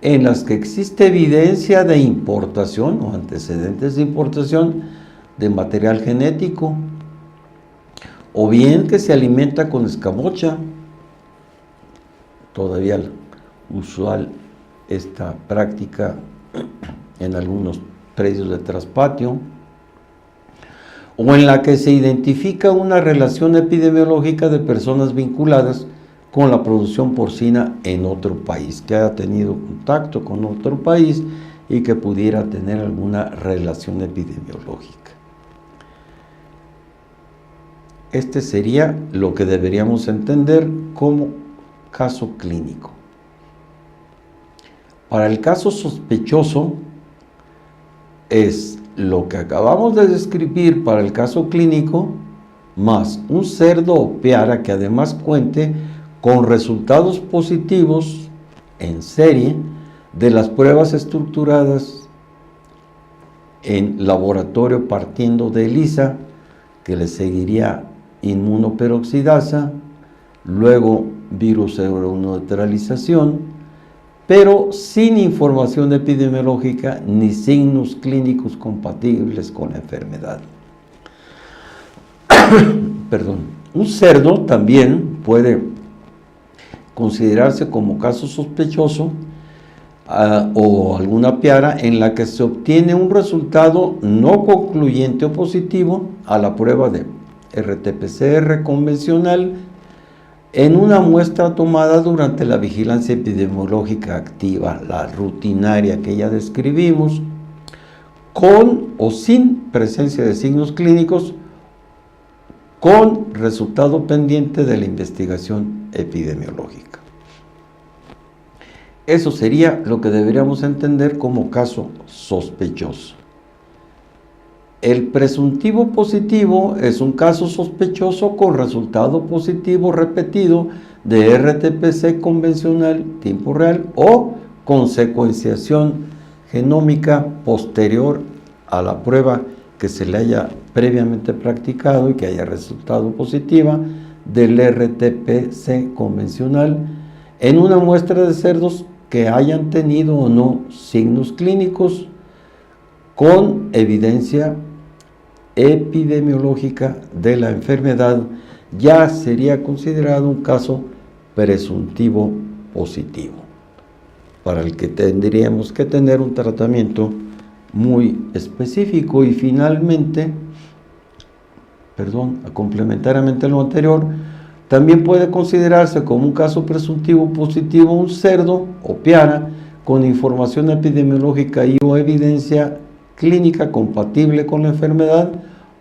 en las que existe evidencia de importación o antecedentes de importación de material genético, o bien que se alimenta con escamocha, todavía usual esta práctica en algunos predios de traspatio, o en la que se identifica una relación epidemiológica de personas vinculadas con la producción porcina en otro país, que haya tenido contacto con otro país y que pudiera tener alguna relación epidemiológica. Este sería lo que deberíamos entender como caso clínico. Para el caso sospechoso es lo que acabamos de describir para el caso clínico, más un cerdo o piara que además cuente con resultados positivos en serie de las pruebas estructuradas en laboratorio partiendo de ELISA, que le seguiría inmunoperoxidasa, luego virus neutralización, pero sin información epidemiológica ni signos clínicos compatibles con la enfermedad. Perdón. Un cerdo también puede considerarse como caso sospechoso o alguna piara en la que se obtiene un resultado no concluyente o positivo a la prueba de RT-PCR convencional en una muestra tomada durante la vigilancia epidemiológica activa, la rutinaria que ya describimos, con o sin presencia de signos clínicos, con resultado pendiente de la investigación epidemiológica. Eso sería lo que deberíamos entender como caso sospechoso. El presuntivo positivo es un caso sospechoso con resultado positivo repetido de RT-PCR convencional tiempo real o con secuenciación genómica posterior a la prueba que se le haya previamente practicado y que haya resultado positiva del RT-PCR convencional en una muestra de cerdos que hayan tenido o no signos clínicos con evidencia epidemiológica de la enfermedad. Ya sería considerado un caso presuntivo positivo, para el que tendríamos que tener un tratamiento muy específico. Y finalmente, complementariamente a lo anterior, también puede considerarse como un caso presuntivo positivo un cerdo o piara con información epidemiológica y o evidencia clínica compatible con la enfermedad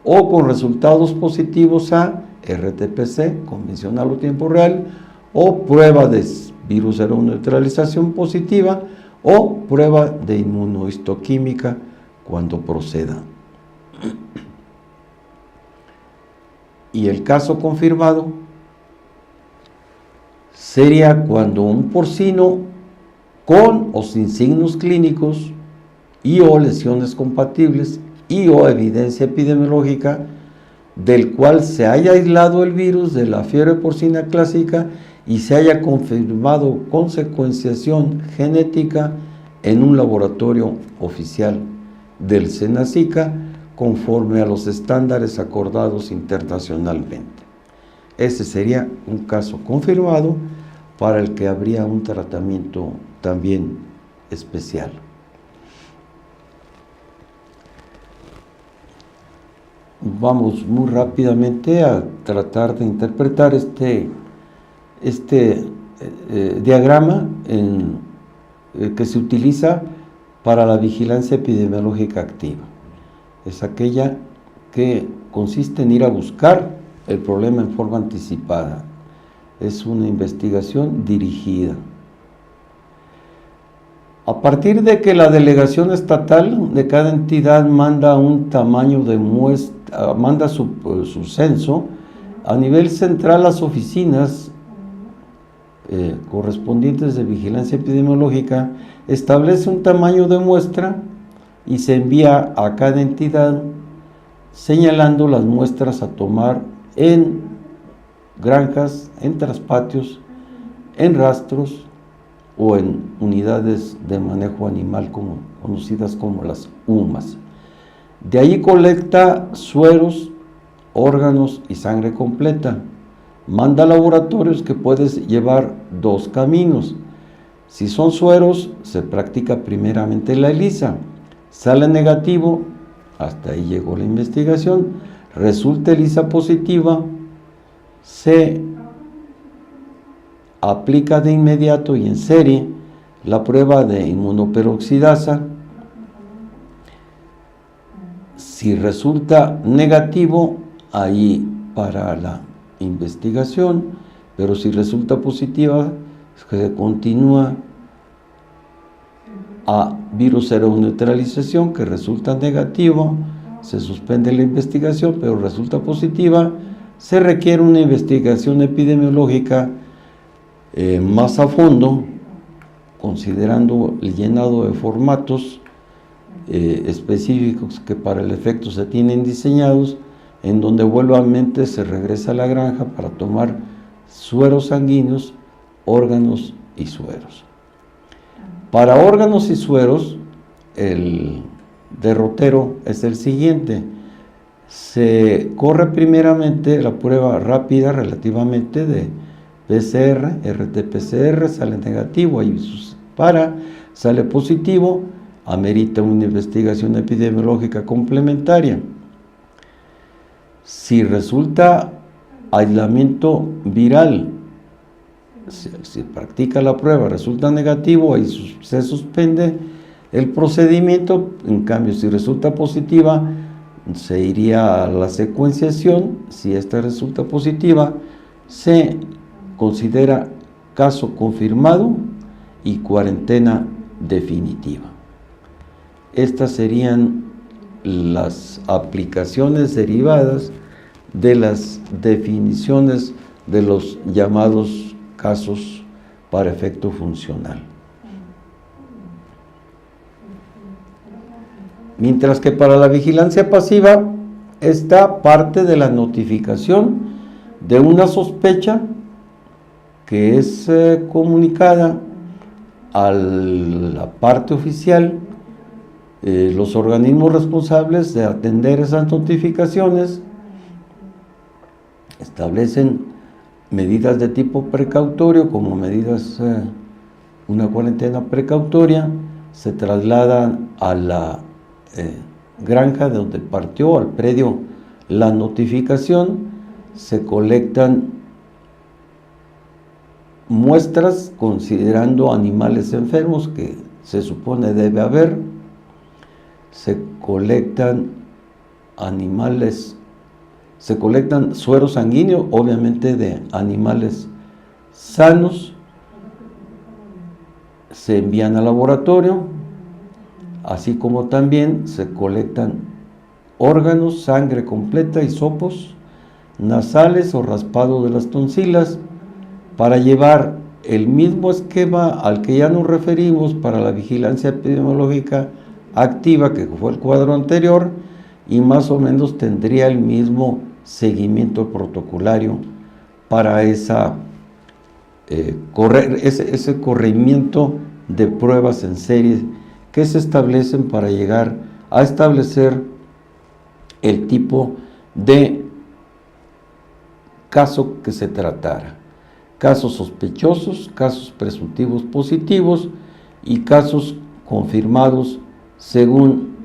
o con resultados positivos a RT-PCR convencional o tiempo real o prueba de virus neutralización positiva o prueba de inmunohistoquímica cuando proceda. Y el caso confirmado sería cuando un porcino con o sin signos clínicos y o lesiones compatibles y o evidencia epidemiológica del cual se haya aislado el virus de la fiebre porcina clásica y se haya confirmado con secuenciación genética en un laboratorio oficial del SENASICA conforme a los estándares acordados internacionalmente. Ese sería un caso confirmado para el que habría un tratamiento también especial. Vamos muy rápidamente a tratar de interpretar este diagrama que se utiliza para la vigilancia epidemiológica activa. Es aquella que consiste en ir a buscar el problema en forma anticipada. Es una investigación dirigida. A partir de que la delegación estatal de cada entidad manda un tamaño de muestra, manda su censo, a nivel central las oficinas correspondientes de vigilancia epidemiológica establece un tamaño de muestra y se envía a cada entidad señalando las muestras a tomar en granjas, en traspatios, en rastros o en unidades de manejo animal conocidas como las UMAS. De ahí colecta sueros, órganos y sangre completa. Manda a laboratorios que puedes llevar dos caminos. Si son sueros, se practica primeramente la ELISA. Sale negativo, hasta ahí llegó la investigación. resulta ELISA positiva, se aplica de inmediato y en serie la prueba de inmunoperoxidasa. Si resulta negativo, ahí para la investigación, pero si resulta positiva, se continúa a virus seroneutralización, que resulta negativo, se suspende la investigación, pero resulta positiva, se requiere una investigación epidemiológica más a fondo, considerando el llenado de formatos específicos que para el efecto se tienen diseñados, en donde nuevamente se regresa a la granja para tomar sueros sanguíneos, órganos y sueros. Para órganos y sueros, el derrotero es el siguiente. Se corre primeramente la prueba rápida relativamente de PCR, RT-PCR, sale negativo, ahí sale positivo, amerita una investigación epidemiológica complementaria. Si resulta aislamiento viral, si practica la prueba, resulta negativo, ahí se suspende el procedimiento. En cambio, si resulta positiva, se iría a la secuenciación. Si esta resulta positiva, se considera caso confirmado y cuarentena definitiva. Estas serían las aplicaciones derivadas de las definiciones de los llamados casos para efecto funcional. Mientras que para la vigilancia pasiva está parte de la notificación de una sospecha que es comunicada a la parte oficial. Los organismos responsables de atender esas notificaciones establecen medidas de tipo precautorio, como medidas, una cuarentena precautoria, se trasladan a la granja de donde partió, al predio, la notificación, se colectan muestras considerando animales enfermos que se supone debe haber, se colectan sueros sanguíneos, obviamente de animales sanos, se envían al laboratorio, así como también se colectan órganos, sangre completa, hisopos nasales o raspado de las tonsilas, para llevar el mismo esquema al que ya nos referimos para la vigilancia epidemiológica activa, que fue el cuadro anterior, y más o menos tendría el mismo seguimiento protocolario para ese corrimiento de pruebas en serie que se establecen para llegar a establecer el tipo de caso que se tratara. Casos sospechosos, casos presuntivos positivos y casos confirmados según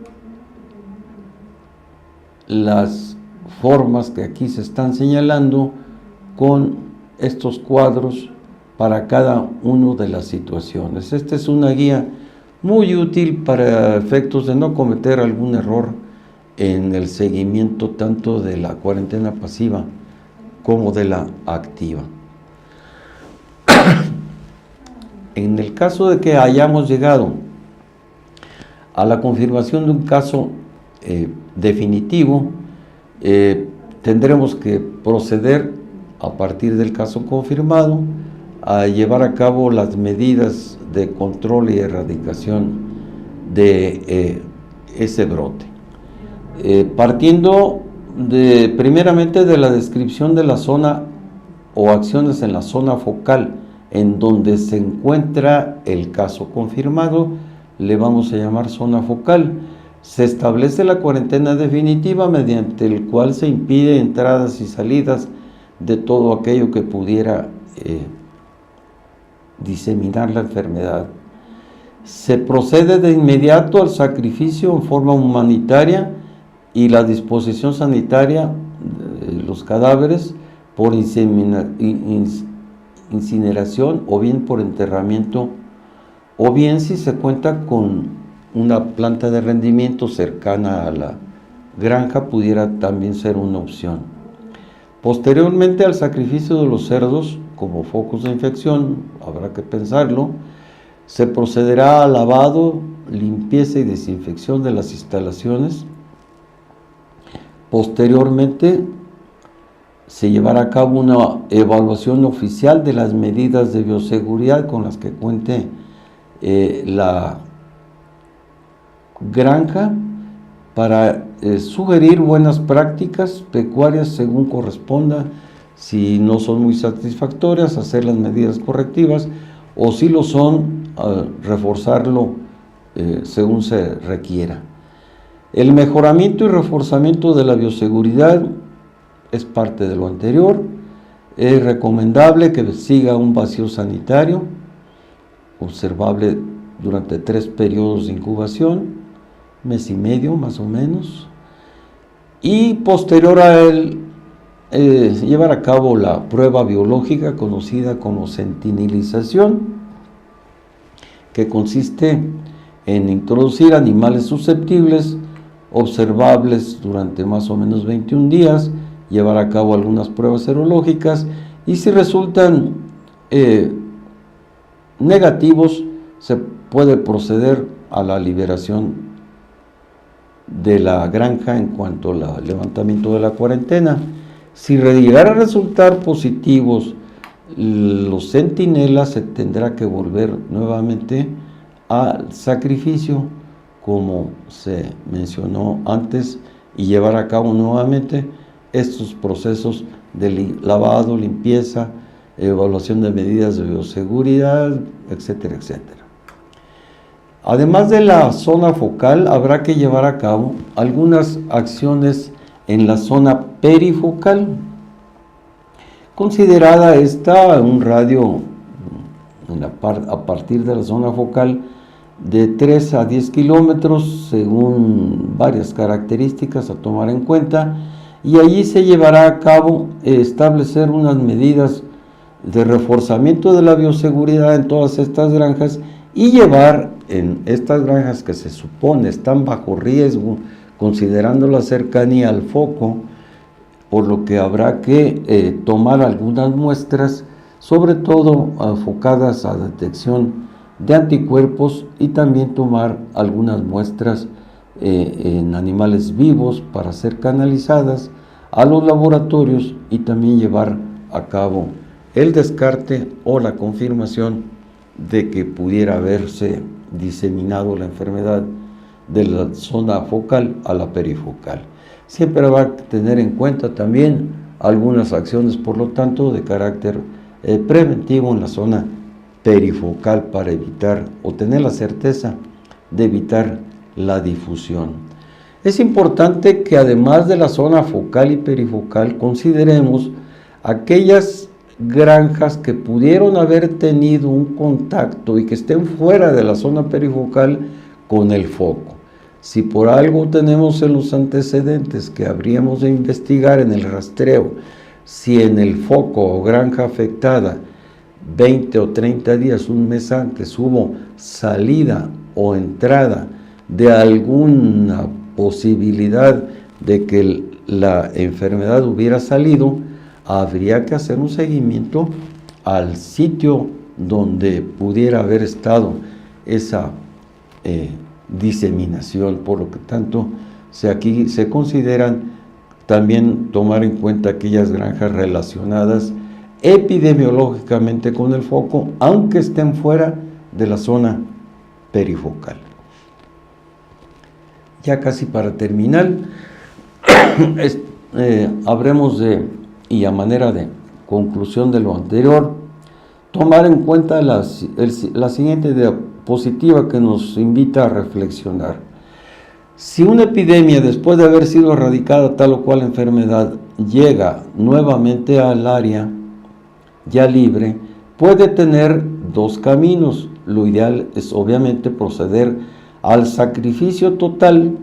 las formas que aquí se están señalando con estos cuadros para cada una de las situaciones. Esta es una guía muy útil para efectos de no cometer algún error en el seguimiento tanto de la cuarentena pasiva como de la activa. En el caso de que hayamos llegado a la confirmación de un caso definitivo, tendremos que proceder a partir del caso confirmado a llevar a cabo las medidas de control y erradicación de ese brote. Partiendo primeramente de la descripción de la zona o acciones en la zona focal en donde se encuentra el caso confirmado, le vamos a llamar zona focal. Se establece la cuarentena definitiva mediante el cual se impide entradas y salidas de todo aquello que pudiera diseminar la enfermedad. Se procede de inmediato al sacrificio en forma humanitaria y la disposición sanitaria de los cadáveres por incineración o bien por enterramiento, o bien si se cuenta con una planta de rendimiento cercana a la granja, pudiera también ser una opción. Posteriormente al sacrificio de los cerdos como focos de infección, habrá que pensarlo, se procederá al lavado, limpieza y desinfección de las instalaciones. Posteriormente se llevará a cabo una evaluación oficial de las medidas de bioseguridad con las que cuente la granja para sugerir buenas prácticas pecuarias según corresponda. Si no son muy satisfactorias, hacer las medidas correctivas, o si lo son, reforzarlo según se requiera. El mejoramiento y reforzamiento de la bioseguridad es parte de lo anterior. Es recomendable que siga un vacío sanitario observable durante 3 periodos de incubación, mes y medio más o menos, y posterior a él llevar a cabo la prueba biológica conocida como sentinelización, que consiste en introducir animales susceptibles observables durante más o menos 21 días, llevar a cabo algunas pruebas serológicas, y si resultan negativos se puede proceder a la liberación de la granja en cuanto al levantamiento de la cuarentena. Si llegara a resultar positivos los centinelas, se tendrá que volver nuevamente al sacrificio, como se mencionó antes, y llevar a cabo nuevamente estos procesos de lavado, limpieza, evaluación de medidas de bioseguridad, etcétera, etcétera. Además de la zona focal, habrá que llevar a cabo algunas acciones en la zona perifocal, considerada esta un radio a partir de la zona focal de 3 a 10 kilómetros, según varias características a tomar en cuenta, y allí se llevará a cabo establecer unas medidas de reforzamiento de la bioseguridad en todas estas granjas, y llevar en estas granjas que se supone están bajo riesgo, considerando la cercanía al foco, por lo que habrá que tomar algunas muestras, sobre todo enfocadas a detección de anticuerpos, y también tomar algunas muestras en animales vivos para ser canalizadas a los laboratorios, y también llevar a cabo el descarte o la confirmación de que pudiera haberse diseminado la enfermedad de la zona focal a la perifocal. Siempre va a tener en cuenta también algunas acciones, por lo tanto, de carácter preventivo en la zona perifocal para evitar o tener la certeza de evitar la difusión. Es importante que además de la zona focal y perifocal consideremos aquellas granjas que pudieron haber tenido un contacto y que estén fuera de la zona perifocal con el foco. Si por algo tenemos en los antecedentes que habríamos de investigar en el rastreo, si en el foco o granja afectada 20 o 30 días, un mes antes, hubo salida o entrada de alguna posibilidad de que la enfermedad hubiera salido, habría que hacer un seguimiento al sitio donde pudiera haber estado esa diseminación. Por lo que tanto, aquí se consideran también tomar en cuenta aquellas granjas relacionadas epidemiológicamente con el foco, aunque estén fuera de la zona perifocal. Ya casi para terminar, habremos de, y a manera de conclusión de lo anterior, tomar en cuenta la siguiente diapositiva que nos invita a reflexionar. Si una epidemia, después de haber sido erradicada tal o cual enfermedad, llega nuevamente al área ya libre, puede tener 2 caminos. Lo ideal es obviamente proceder al sacrificio total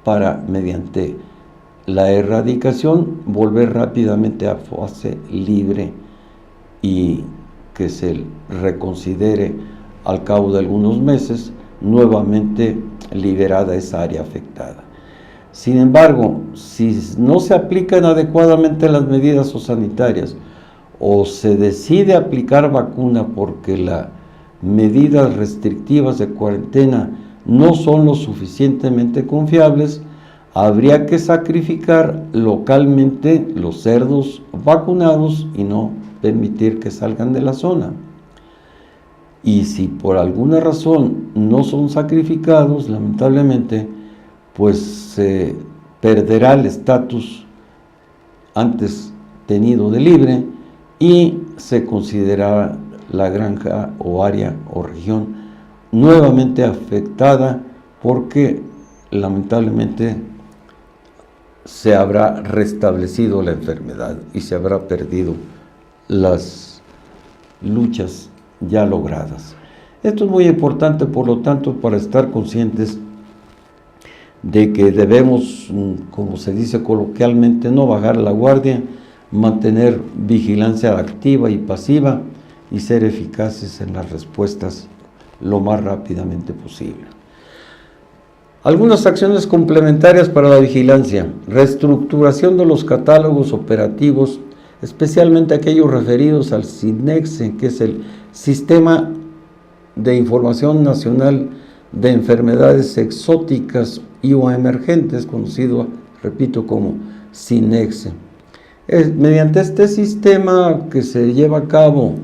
para, mediante la erradicación, volver rápidamente a fase libre y que se reconsidere al cabo de algunos meses nuevamente liberada esa área afectada. Sin embargo, si no se aplican adecuadamente las medidas sanitarias o se decide aplicar vacuna porque las medidas restrictivas de cuarentena no son lo suficientemente confiables, habría que sacrificar localmente los cerdos vacunados y no permitir que salgan de la zona. Y si por alguna razón no son sacrificados, lamentablemente, pues se perderá el estatus antes tenido de libre y se considerará la granja o área o región nuevamente afectada porque lamentablemente se habrá restablecido la enfermedad y se habrá perdido las luchas ya logradas. Esto es muy importante, por lo tanto, para estar conscientes de que debemos, como se dice coloquialmente, no bajar la guardia, mantener vigilancia activa y pasiva y ser eficaces en las respuestas lo más rápidamente posible. Algunas acciones complementarias para la vigilancia: reestructuración de los catálogos operativos, especialmente aquellos referidos al SINEXE, que es el Sistema de Información Nacional de Enfermedades Exóticas y o Emergentes, conocido, repito, como SINEXE. Mediante este sistema que se lleva a cabo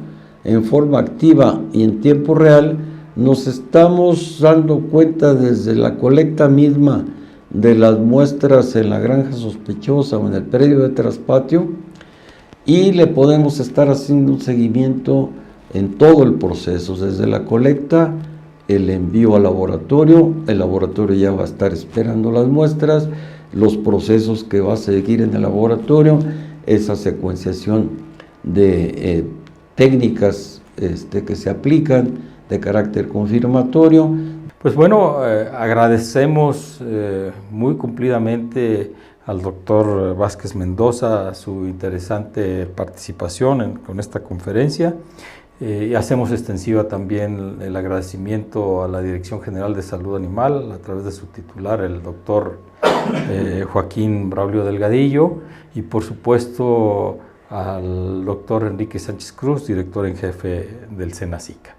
en forma activa y en tiempo real, nos estamos dando cuenta desde la colecta misma de las muestras en la granja sospechosa o en el predio de traspatio, y le podemos estar haciendo un seguimiento en todo el proceso, desde la colecta, el envío al laboratorio, el laboratorio ya va a estar esperando las muestras, los procesos que va a seguir en el laboratorio, esa secuenciación de técnicas que se aplican de carácter confirmatorio. Pues bueno, agradecemos muy cumplidamente al doctor Vázquez Mendoza su interesante participación con esta conferencia. Y hacemos extensiva también el agradecimiento a la Dirección General de Salud Animal a través de su titular, el doctor Joaquín Braulio Delgadillo, y por supuesto al doctor Enrique Sánchez Cruz, director en jefe del SENASICA.